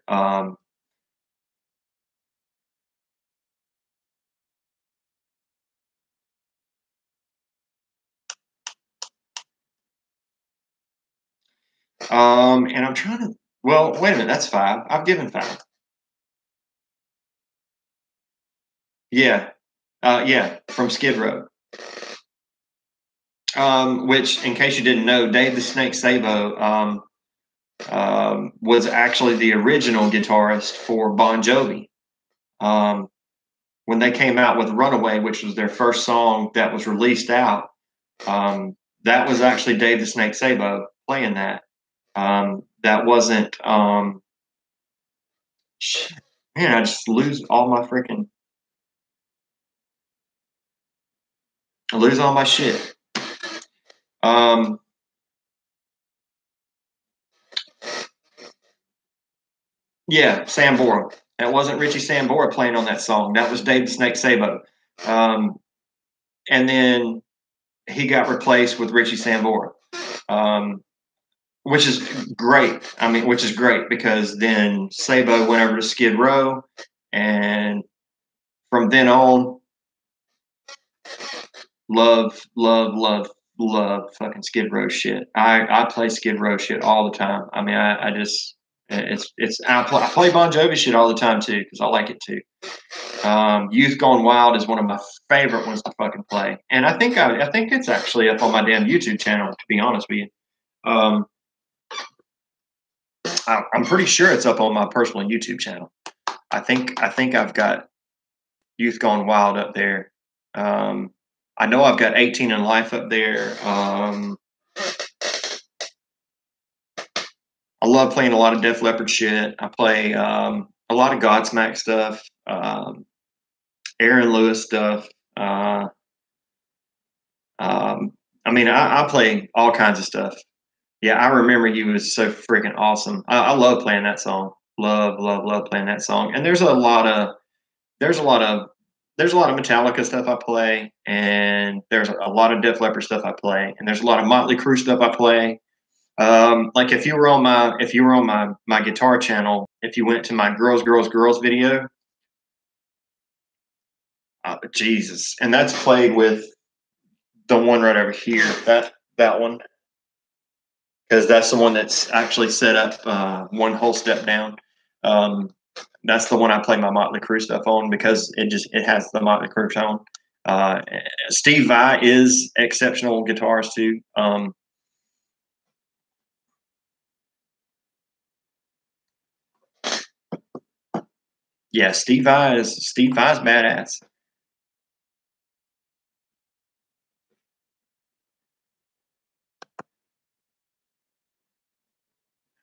And I'm trying to. Well, wait a minute. That's five. I've given five. Yeah, yeah, from Skid Row. Which, in case you didn't know, Dave the Snake Sabo was actually the original guitarist for Bon Jovi. Um, when they came out with Runaway, which was their first song that was released out, that was actually Dave the Snake Sabo playing that. That wasn't, man, I just lose all my freaking, I lose all my shit. Um, yeah, Sambora. That wasn't Richie Sambora playing on that song. That was Dave the Snake Sabo. Um, and then he got replaced with Richie Sambora. Um, which is great. I mean, which is great because then Sabo went over to Skid Row, and from then on, love fucking Skid Row shit. I play Skid Row shit all the time. I mean, I just I play Bon Jovi shit all the time too because I like it too. Youth Gone Wild is one of my favorite ones to fucking play, and I think it's actually up on my damn YouTube channel. To be honest with you. Um, I'm pretty sure it's up on my personal YouTube channel. I think I've got Youth Gone Wild up there. Um, I know I've got 18 in Life up there. I love playing a lot of Def Leppard shit. I play a lot of Godsmack stuff, Aaron Lewis stuff. Uh, I mean, I play all kinds of stuff. Yeah, I remember you was so freaking awesome. I love playing that song. Love playing that song. And there's a lot of there's a lot of Metallica stuff I play, and there's a lot of Def Leppard stuff I play, and there's a lot of Motley Crue stuff I play. Like if you were on my guitar channel, if you went to my girls video, Jesus, and that's played with the one right over here, that one, because that's the one that's actually set up one whole step down. Um, that's the one I play my Motley Crue stuff on because it has the Motley Crue tone. Uh, Steve Vai is exceptional guitarist too. Yeah, Steve Vai's badass.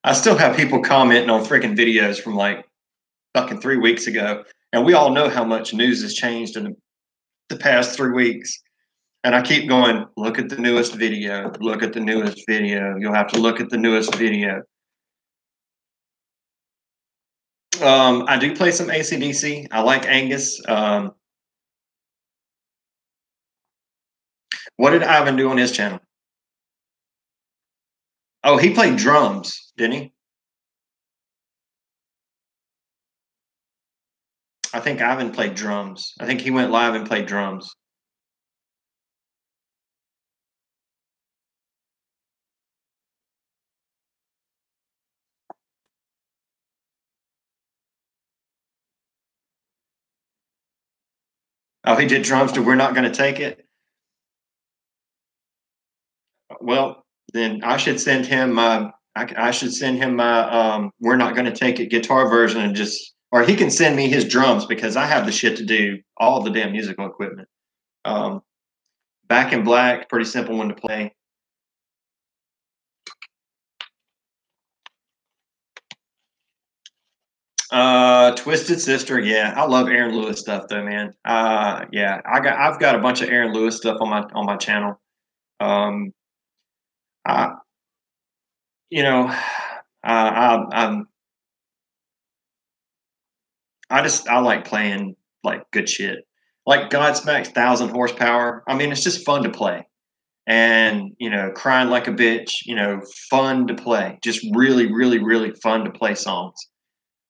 I still have people commenting on freaking videos from like fucking 3 weeks ago, and we all know how much news has changed in the past 3 weeks. And I keep going, look at the newest video, look at the newest video. You'll have to look at the newest video. I do play some ACDC. I like Angus. What did Ivan do on his channel? Oh, he played drums, didn't he? I think Ivan played drums. I think he went live and played drums. Oh, he did drums to We're Not Gonna Take It. Well, then I should send him I should send him my We're Not Gonna Take It guitar version, and just, or he can send me his drums, because I have the shit to do all the damn musical equipment. Um, Back in Black, pretty simple one to play. Twisted Sister, yeah, I love Aaron Lewis stuff though, man. Yeah, I've got a bunch of Aaron Lewis stuff on my channel. Um, I you know, I like playing like good shit, like Godsmack's 1,000 horsepower. I mean, it's just fun to play, and Crying Like a Bitch, fun to play, just really, really, really fun to play songs.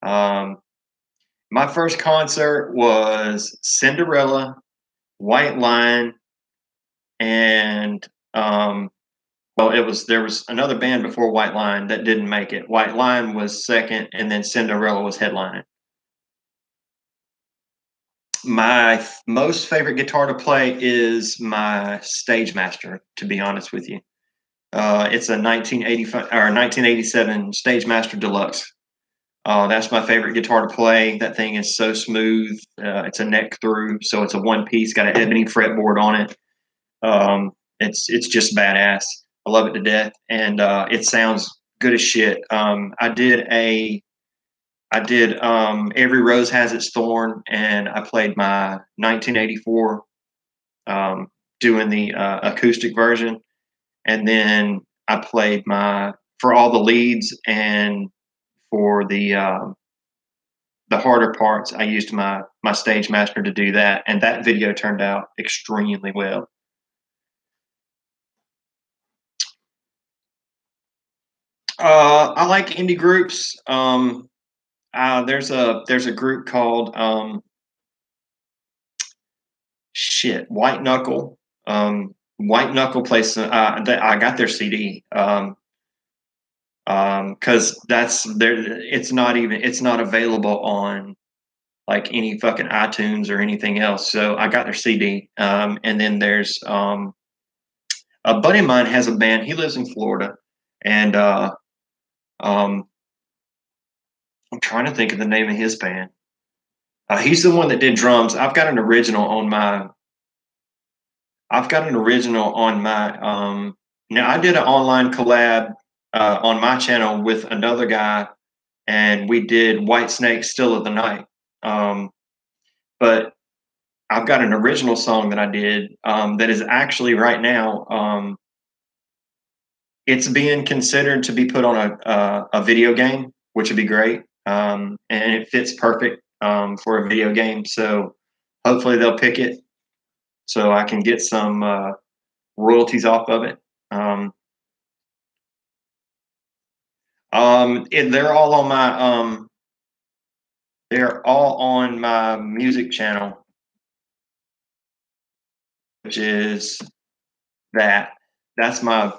Um, my first concert was Cinderella, White Line, and well, there was another band before White Line that didn't make it. White Line was second, and then Cinderella was headlining. My most favorite guitar to play is my Stage Master, to be honest with you. It's a 1985 or 1987 Stage Master Deluxe. That's my favorite guitar to play. That thing is so smooth. It's a neck through, so it's a one piece. Got an ebony fretboard on it. It's just badass. I love it to death, and it sounds good as shit. I did Every Rose Has Its Thorn, and I played my 1984 doing the acoustic version, and then I played for all the leads, and for the harder parts, I used my Stage Master to do that, and that video turned out extremely well. I like indie groups. There's a group called White Knuckle. White Knuckle plays. I got their CD. Because that's there. It's not available on like any fucking iTunes or anything else. So I got their CD. And then there's a buddy of mine has a band. He lives in Florida, and um, I'm trying to think of the name of his band. He's the one that did drums. I've got an original on my. I've got an original on my. Now I did an online collab on my channel with another guy, and we did White Snake Still of the Night. But I've got an original song that I did that is actually right now. It's being considered to be put on a video game, which would be great, and it fits perfect for a video game. So hopefully they'll pick it, so I can get some royalties off of it. They're all on my they're all on my music channel, which is that. That's my.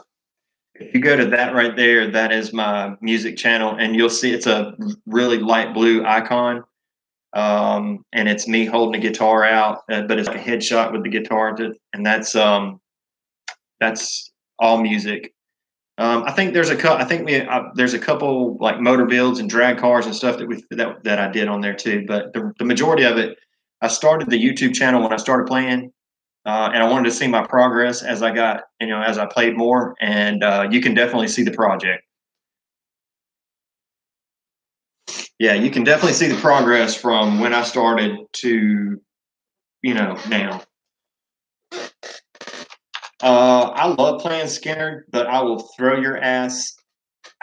If you go to that right there, that is my music channel, and you'll see it's a really light blue icon, and it's me holding a guitar out, but it's like a headshot with the guitar, and that's all music. I think there's there's a couple like motor builds and drag cars and stuff that I did on there too. But the majority of it, I started the YouTube channel when I started playing, and I wanted to see my progress as I got, as I played more, and you can definitely see the project. Yeah, you can definitely see the progress from when I started to, now. I love playing Skinner, but I will throw your ass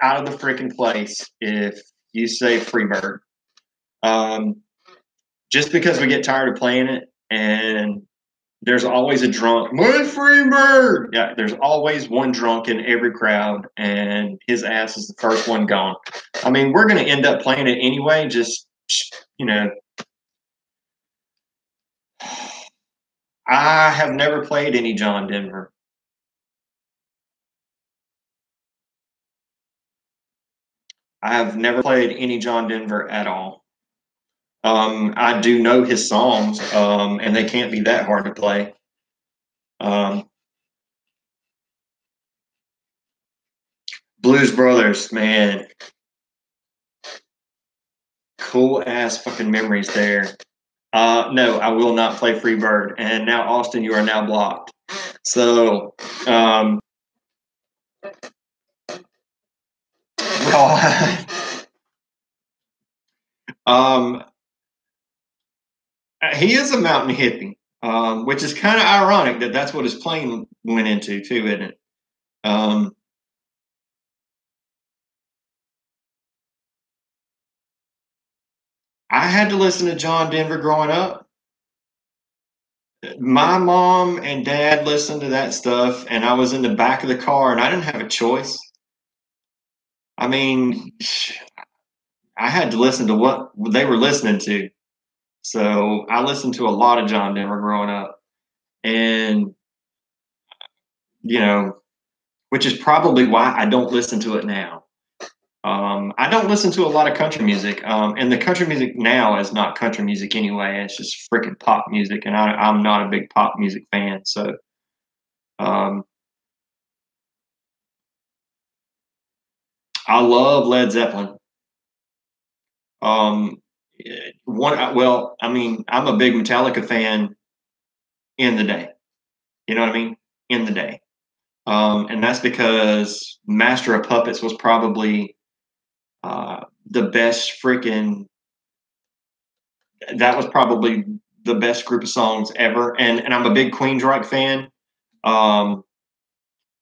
out of the freaking place if you say Freebird. Just because we get tired of playing it, and there's always a drunk. My Freebird. Yeah, there's always one drunk in every crowd, and his ass is the first one gone. I mean, we're going to end up playing it anyway. Just I have never played any John Denver. I have never played any John Denver at all. I do know his songs, and they can't be that hard to play. Um, Blues Brothers, man. Cool ass fucking memories there. No, I will not play Freebird. And now, Austin, you are now blocked. So, well, um, he is a mountain hippie, which is kind of ironic that that's what his plane went into, too, isn't it? Um, I had to listen to John Denver growing up. My mom and dad listened to that stuff, and I was in the back of the car, and I didn't have a choice. I mean, I had to listen to what they were listening to. So I listened to a lot of John Denver growing up, and you know, which is probably why I don't listen to it now. I don't listen to a lot of country music, and the country music now is not country music anyway. It's just freaking pop music, and I'm not a big pop music fan. So, um, I love Led Zeppelin. Um, well, I mean, I'm a big Metallica fan in the day. You know what I mean? In the day. And that's because Master of Puppets was probably the best freaking. That was probably the best group of songs ever. And I'm a big Queensryche fan. Um,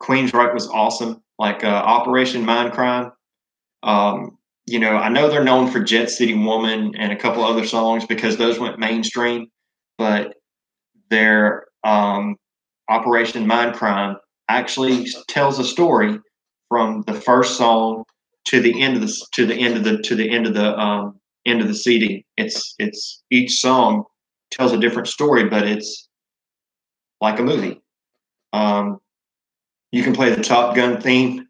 Queensryche was awesome. Like Operation Mindcrime. I know they're known for Jet City Woman and a couple other songs because those went mainstream, but their Operation Mindcrime actually tells a story from the first song to the end of the CD. It's each song tells a different story, but it's like a movie. Um, you can play the Top Gun theme.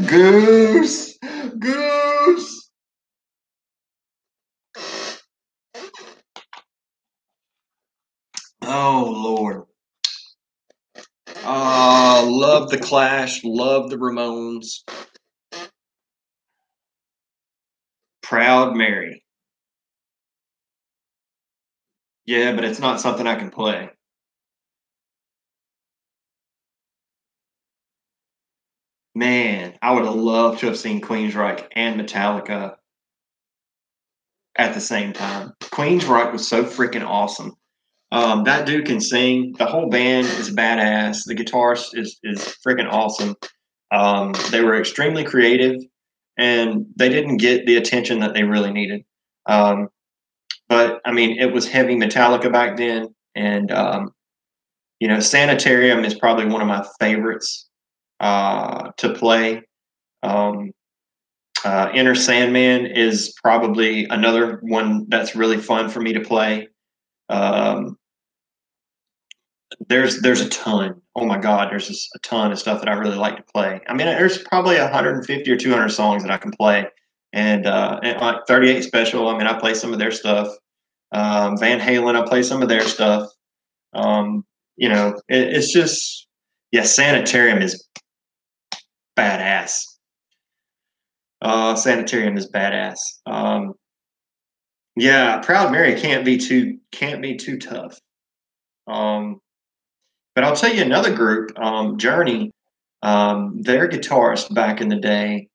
Goose, goose. Oh Lord. Love the Clash, love the Ramones. Proud Mary. Yeah, but it's not something I can play. Man, I would have loved to have seen Queensryche and Metallica at the same time. Queensryche was so freaking awesome. That dude can sing. The whole band is badass. The guitarist is freaking awesome. They were extremely creative, and they didn't get the attention that they really needed. Um, but I mean, it was heavy Metallica back then, and Sanitarium is probably one of my favorites to play. Um, Enter Sandman is probably another one that's really fun for me to play. Um, there's a ton. Oh my God, there's just a ton of stuff that I really like to play. I mean, there's probably 150 or 200 songs that I can play, and like 38 Special. I mean, I play some of their stuff. Van Halen, I play some of their stuff. It's just yeah, Sanitarium is badass. Sanitarium is badass. Yeah, Proud Mary can't be too tough. Um, but I'll tell you another group, Journey. Their guitarist back in the day,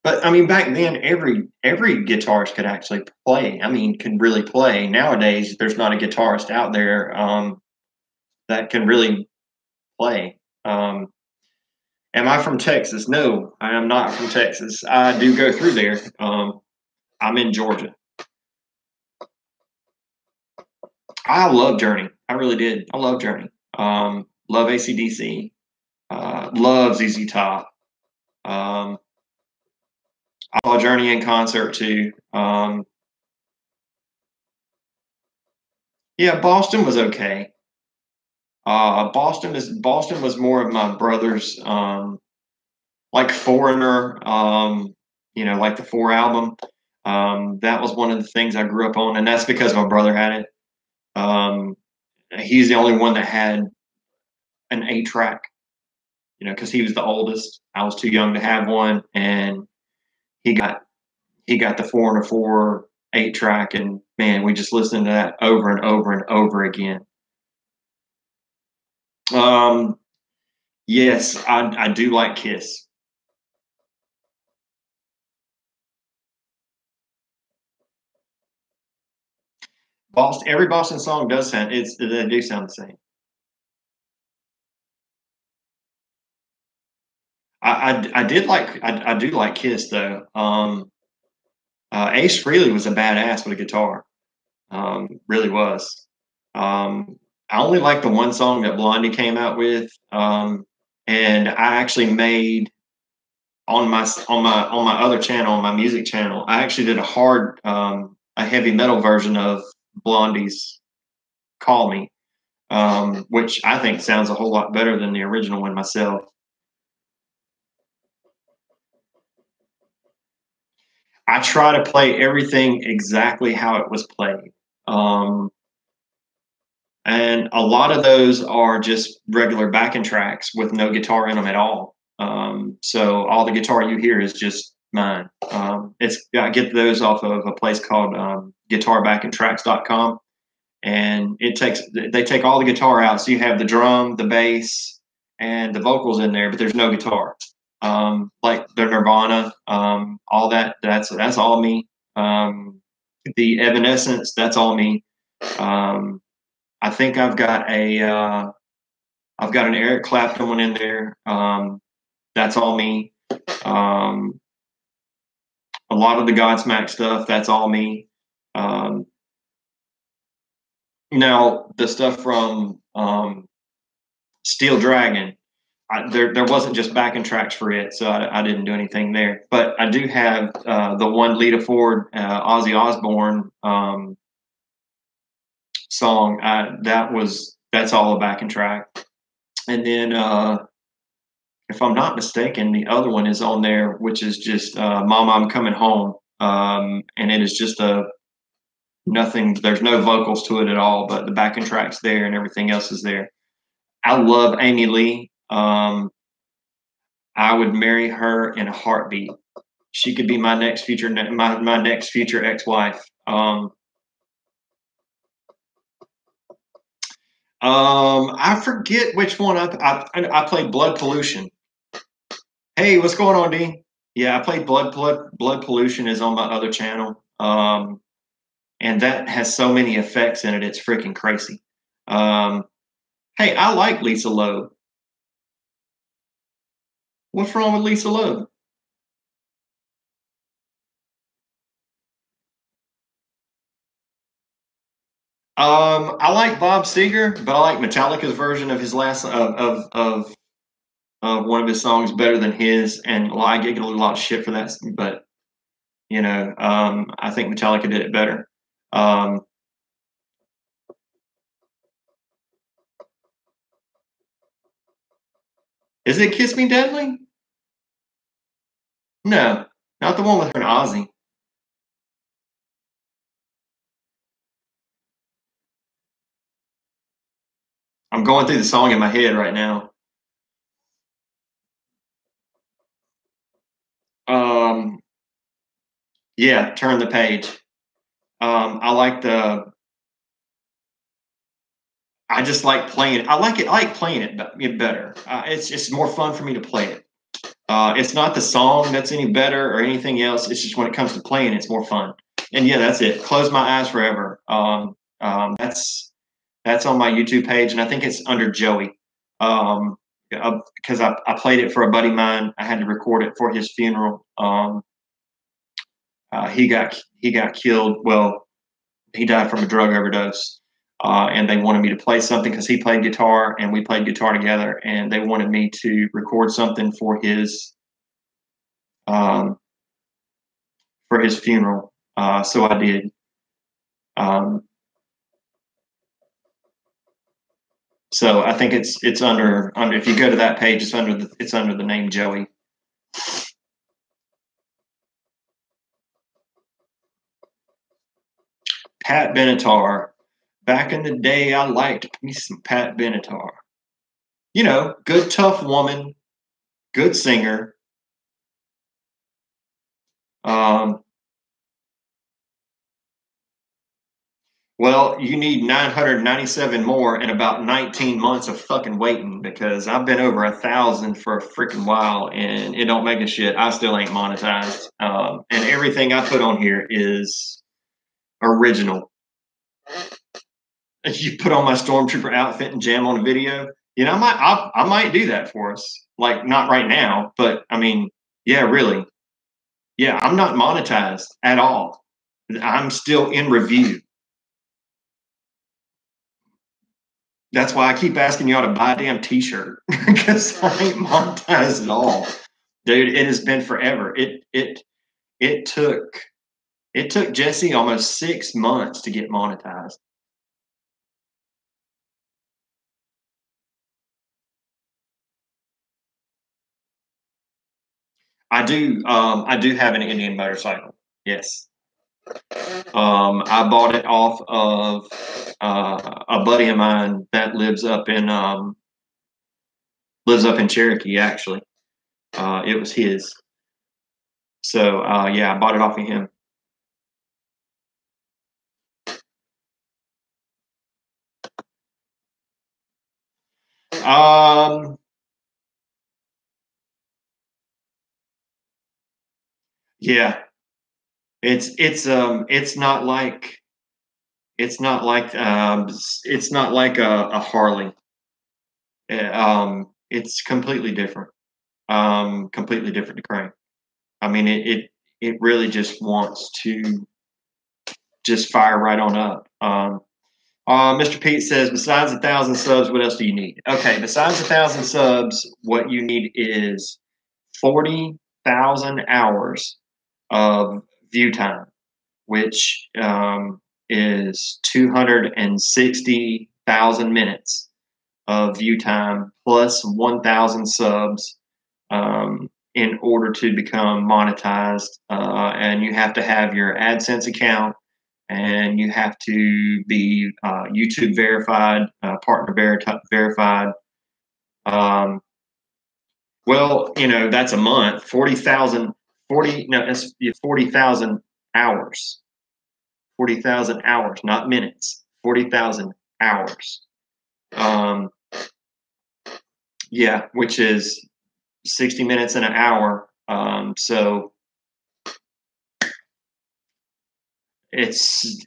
but I mean back then every guitarist could actually play. I mean, can really play. Nowadays, there's not a guitarist out there that can really play. Am I from Texas? No, I am not from Texas. I do go through there. I'm in Georgia. I love Journey. I really did. I love Journey. Love AC/DC. Love ZZ Top. Um, I saw Journey in concert too. Yeah, Boston was okay. Boston was more of my brother's, like Foreigner. Like the Four album. That was one of the things I grew up on, and that's because my brother had it. He's the only one that had an 8 track. you know, because he was the oldest. I was too young to have one, and he got he got the 4 and a 4 8 track, and man, we just listened to that over and over and over again. Um, yes, I do like Kiss. Boston, every Boston song does sound they do sound the same. I did like I do like Kiss though. Ace Frehley was a badass with a guitar. Really was. I only like the one song that Blondie came out with, and I actually made on my other channel, on my music channel. I actually did a heavy metal version of Blondie's "Call Me," which I think sounds a whole lot better than the original one myself. I try to play everything exactly how it was played. Um, and a lot of those are just regular backing tracks with no guitar in them at all. So all the guitar you hear is just mine. I get those off of a place called guitarbackingtracks.com, and they take all the guitar out, so you have the drum, the bass, and the vocals in there, but there's no guitar. Like the Nirvana, all that. That's all me. The Evanescence, that's all me. Um, I think I've got an Eric Clapton one in there. That's all me. Um, a lot of the Godsmack stuff, that's all me. Um, Now the stuff from Steel Dragon, there wasn't just backing tracks for it, so I didn't do anything there. But I do have the one Lita Ford, Ozzy Osbourne song. That's all a backing track. And then, if I'm not mistaken, the other one is on there, which is just "Mama, I'm Coming Home," and it is just a nothing. There's no vocals to it at all, but the backing track's there, and everything else is there. I love Amy Lee. I would marry her in a heartbeat. She could be my next future ex-wife. I forget which one I played Blood Pollution. Hey, what's going on, D? Yeah, I played Blood Pollution is on my other channel. And that has so many effects in it, it's freaking crazy. Um, hey, I like Lisa Loeb. What's wrong with Lisa Loeb? I like Bob Seger, but I like Metallica's version of his last of one of his songs better than his, and well, I get a lot of shit for that, but I think Metallica did it better. Um, is it "Kiss Me Deadly"? No, not the one with her and Ozzy. I'm going through the song in my head right now. Um, yeah, "Turn the Page." I like the. I just like playing it. I like it. I like playing it better. It's more fun for me to play it. It's not the song that's any better or anything else. It's just when it comes to playing, it's more fun. And yeah, that's it. "Close My Eyes Forever." That's on my YouTube page, and I think it's under Joey. Because I played it for a buddy of mine. I had to record it for his funeral. He got killed. Well, he died from a drug overdose. And they wanted me to play something because he played guitar and we played guitar together. And they wanted me to record something um, for his funeral. So I did. Um, so I think it's under. If you go to that page, it's under the name Joey. Pat Benatar. Back in the day, I liked me some Pat Benatar. You know, good tough woman. good singer. Well, you need 997 more and about 19 months of fucking waiting because I've been over 1,000 for a freaking while and it don't make a shit. I still ain't monetized. And everything I put on here is original. If you put on my Stormtrooper outfit and jam on a video, you know, I might do that for us. Like, not right now, but I mean, yeah, really. Yeah, I'm not monetized at all. I'm still in review. That's why I keep asking y'all to buy a damn t-shirt because I ain't monetized at all. Dude, it has been forever. It took Jesse almost 6 months to get monetized. I do have an Indian motorcycle. Yes. I bought it off of a buddy of mine that lives up in Cherokee actually. It was his. So yeah, I bought it off of him. Um, yeah, it's not like it's not like a Harley. It's completely different. Completely different to crank. I mean, it really just wants to just fire right on up. Mr. Pete says, besides 1,000 subs, what else do you need? Okay, besides 1,000 subs, what you need is 40,000 hours of view time, which is 260,000 minutes of view time plus 1,000 subs in order to become monetized. And you have to have your AdSense account and you have to be YouTube verified, partner verified. Well, you know, that's a month, 40,000, 40, no, it's 40,000 hours, 40,000 hours, not minutes, 40,000 hours. Yeah, which is 60 minutes in an hour. So it's,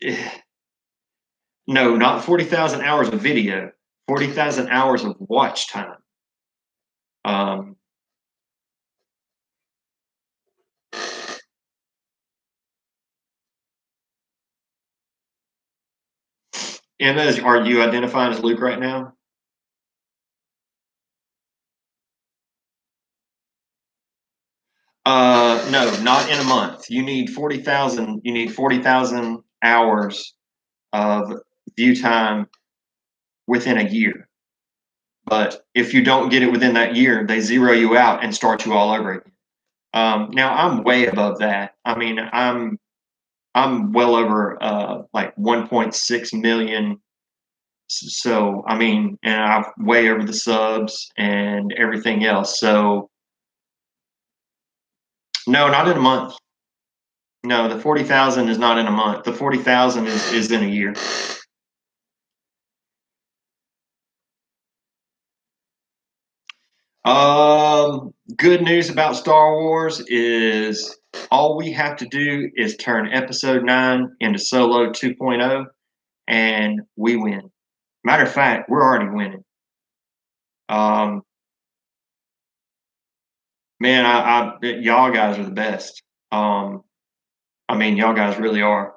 no, not 40,000 hours of video, 40,000 hours of watch time. Emma, are you identifying as Luke right now? No, not in a month. You need 40,000. You need 40,000 hours of view time within a year. But if you don't get it within that year, they zero you out and start you all over again. Now I'm way above that. I mean, I'm well over like 1.6 million. So I mean, and I'm way over the subs and everything else. So no, not in a month. No, the 40,000 is not in a month. The 40,000 is in a year. Good news about Star Wars is all we have to do is turn Episode 9 into Solo 2.0, and we win. Matter of fact, we're already winning. Man, y'all guys are the best. I mean, y'all guys really are.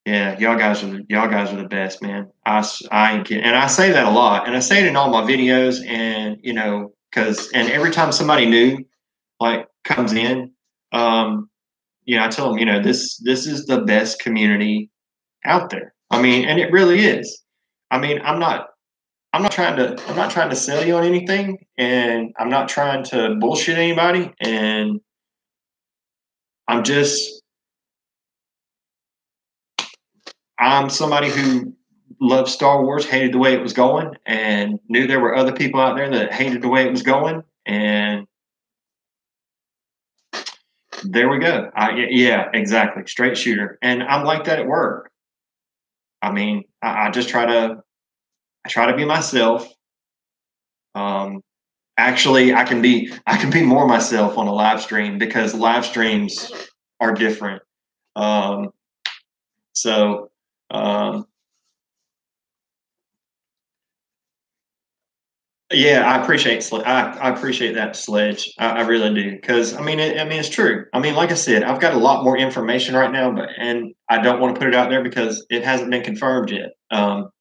Yeah, y'all guys are the best, man. I ain't kidding, and I say that a lot, and I say it in all my videos, and you know, and every time somebody new like comes in, you know, I tell them, you know, this is the best community out there. I mean, and it really is. I mean, I'm not trying to sell you on anything, and I'm not trying to bullshit anybody, and I'm just I'm somebody who loved Star Wars, hated the way it was going, and knew there were other people out there that hated the way it was going, and there we go. Yeah, exactly. Straight shooter. And I'm like that at work. I mean, I just I try to be myself. Um, actually, I can be more myself on a live stream because live streams are different. Um, so, um, yeah, I appreciate that, Sledge. I really do because I mean it's true. I mean, like I said, I've got a lot more information right now, but and I don't want to put it out there because it hasn't been confirmed yet.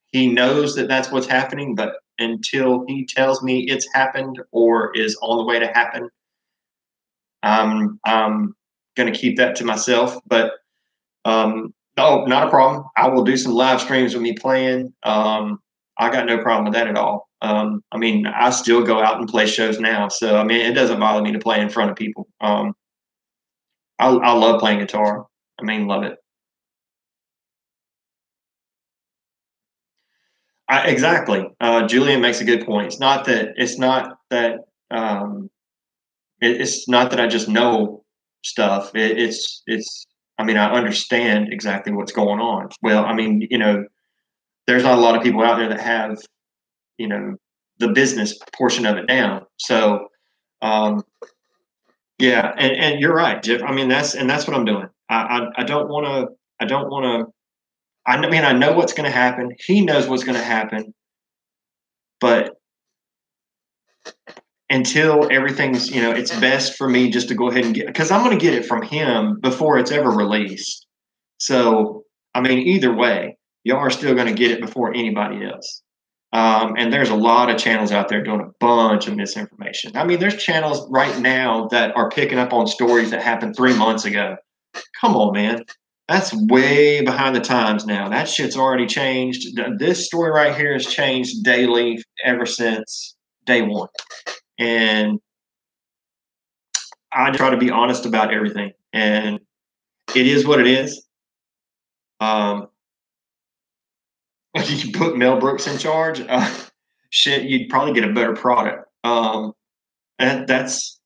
He knows that that's what's happening, but until he tells me it's happened or is on the way to happen, I'm going to keep that to myself. But no, not a problem. I will do some live streams with me playing. I got no problem with that at all. I mean, I still go out and play shows now, so I mean, it doesn't bother me to play in front of people. I love playing guitar. I mean, love it. Exactly. Julian makes a good point. Um, it's not that I just know stuff. It's. I mean, I understand exactly what's going on. Well, I mean, there's not a lot of people out there that have you know the business portion of it down. So um, yeah, and you're right, Jeff. I mean that's what I'm doing. I don't want to. I don't want to. I mean I know what's going to happen. He knows what's going to happen, but until everything's it's best for me just to go ahead and get because I'm going to get it from him before it's ever released. So I mean either way, y'all are still going to get it before anybody else. And there's a lot of channels out there doing a bunch of misinformation. I mean, there's channels right now that are picking up on stories that happened 3 months ago. Come on, man. That's way behind the times now. That shit's already changed. This story right here has changed daily ever since day one. And I try to be honest about everything. And it is what it is. Um, you put Mel Brooks in charge, shit, you'd probably get a better product. And that's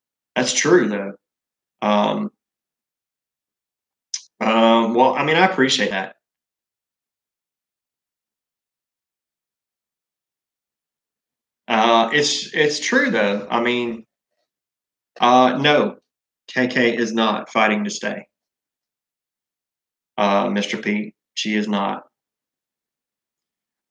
true though. Um, well, I mean, I appreciate that. It's true though. I mean, no, KK is not fighting to stay. Mr. Pete, she is not.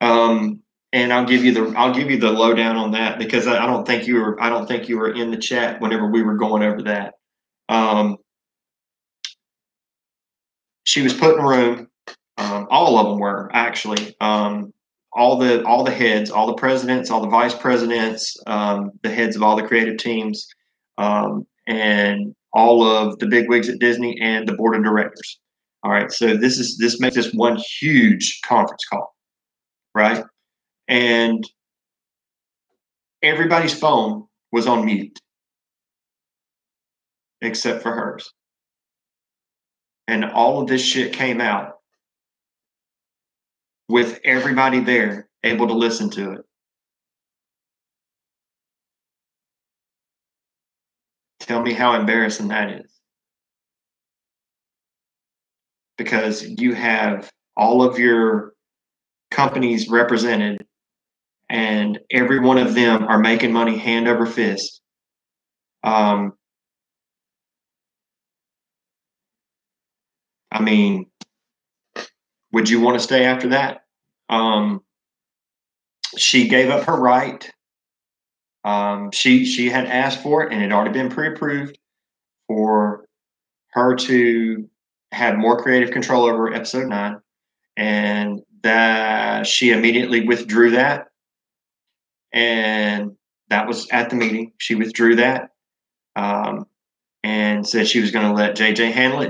And I'll give you the lowdown on that because I don't think you were in the chat whenever we were going over that. Um, she was put in a room. All of them were actually. All the heads, all the presidents, all the vice presidents, the heads of all the creative teams, and all of the bigwigs at Disney and the board of directors. All right, so this makes this one huge conference call, right? And everybody's phone was on mute except for hers, and all of this shit came out with everybody there able to listen to it. Tell me how embarrassing that is. Because you have all of your companies represented and every one of them are making money hand over fist. Um, I mean, would you want to stay after that? Um, she gave up her right. She had asked for it and it had already been pre-approved for her to have more creative control over episode 9, and that she immediately withdrew that. And that was at the meeting. She withdrew that um, and said she was going to let JJ handle it.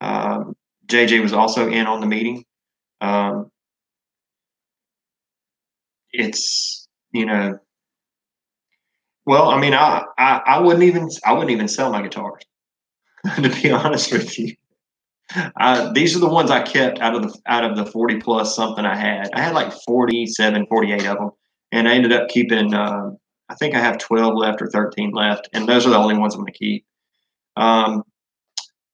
Um, JJ was also in on the meeting. Um, it's well, I mean, I wouldn't even sell my guitars to be honest with you. These are the ones I kept out of the 40 plus something I had. I had like 47, 48 of them, and I ended up keeping. I think I have 12 left or 13 left, and those are the only ones I'm going to keep. Um,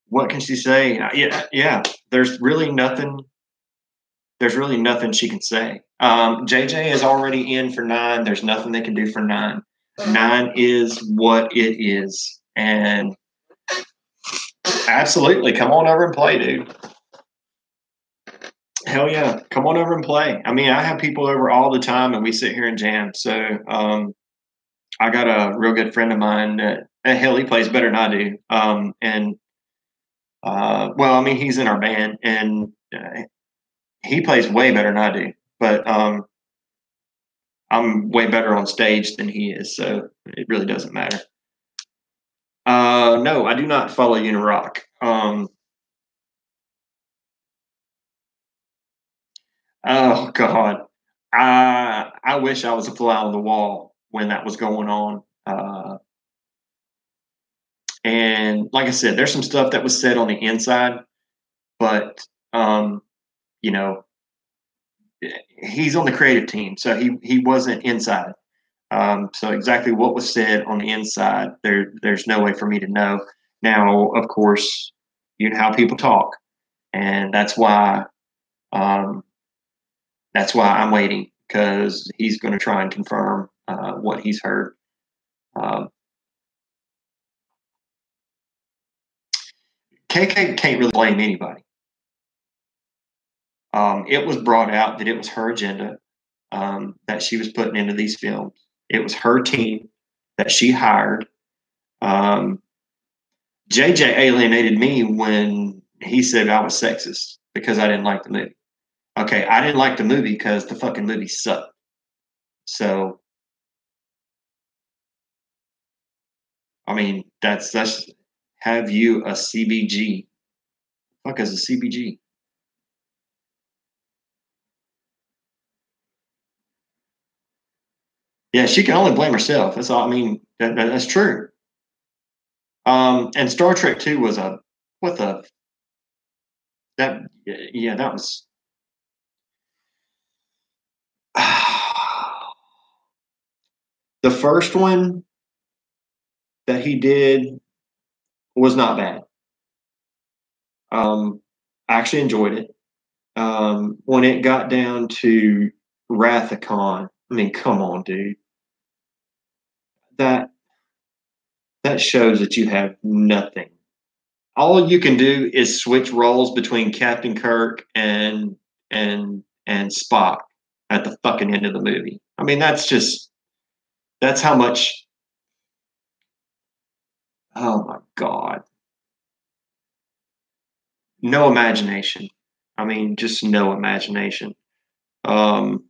what can she say? Yeah, yeah. There's really nothing. There's really nothing she can say. JJ is already in for 9. There's nothing they can do for 9. 9 is what it is, and absolutely, come on over and play, dude. Hell yeah, come on over and play. I mean, I have people over all the time, and we sit here and jam. So, I got a real good friend of mine that hell, he plays better than I do. And well, I mean, he's in our band, and he plays way better than I do. But I'm way better on stage than he is, so it really doesn't matter. No, I do not follow Unirock. Oh God, I wish I was a fly on the wall when that was going on. And like I said, there's some stuff that was said on the inside, but um, you know, he's on the creative team, so he wasn't inside. So exactly what was said on the inside, there's no way for me to know. Now, of course, you know how people talk, and um, that's why I'm waiting because he's going to try and confirm what he's heard. Um, KK can't really blame anybody. It was brought out that it was her agenda that she was putting into these films. It was her team that she hired. Um, JJ alienated me when he said I was sexist because I didn't like the movie. Okay, I didn't like the movie because the fucking movie sucked. So, I mean, that's have you a CBG? Fuck is a CBG? Yeah, she can only blame herself. That's all. I mean, that's true. And Star Trek Two was a what the that yeah that was the first one that he did was not bad. I actually enjoyed it. When it got down to Wrath of Khan, I mean, come on, dude. That that shows that you have nothing. All you can do is switch roles between Captain Kirk and Spock at the fucking end of the movie. I mean, that's how much. Oh my god, no imagination. I mean, just no imagination. Um,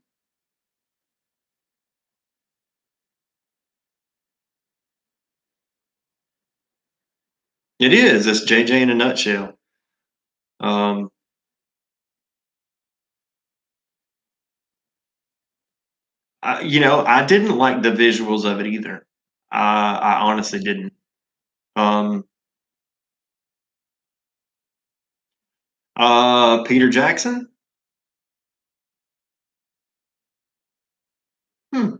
it is. It's JJ in a nutshell. Um, I didn't like the visuals of it either. I honestly didn't. Um, Peter Jackson. Hmm.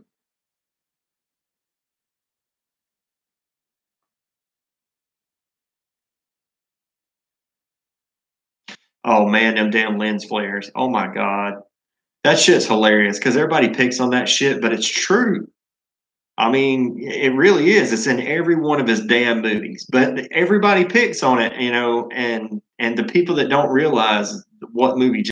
Oh man, them damn lens flares. Oh my god, that shit's hilarious because everybody picks on that shit, but it's true. I mean, it really is. It's in every one of his damn movies, but everybody picks on it, and the people that don't realize what movie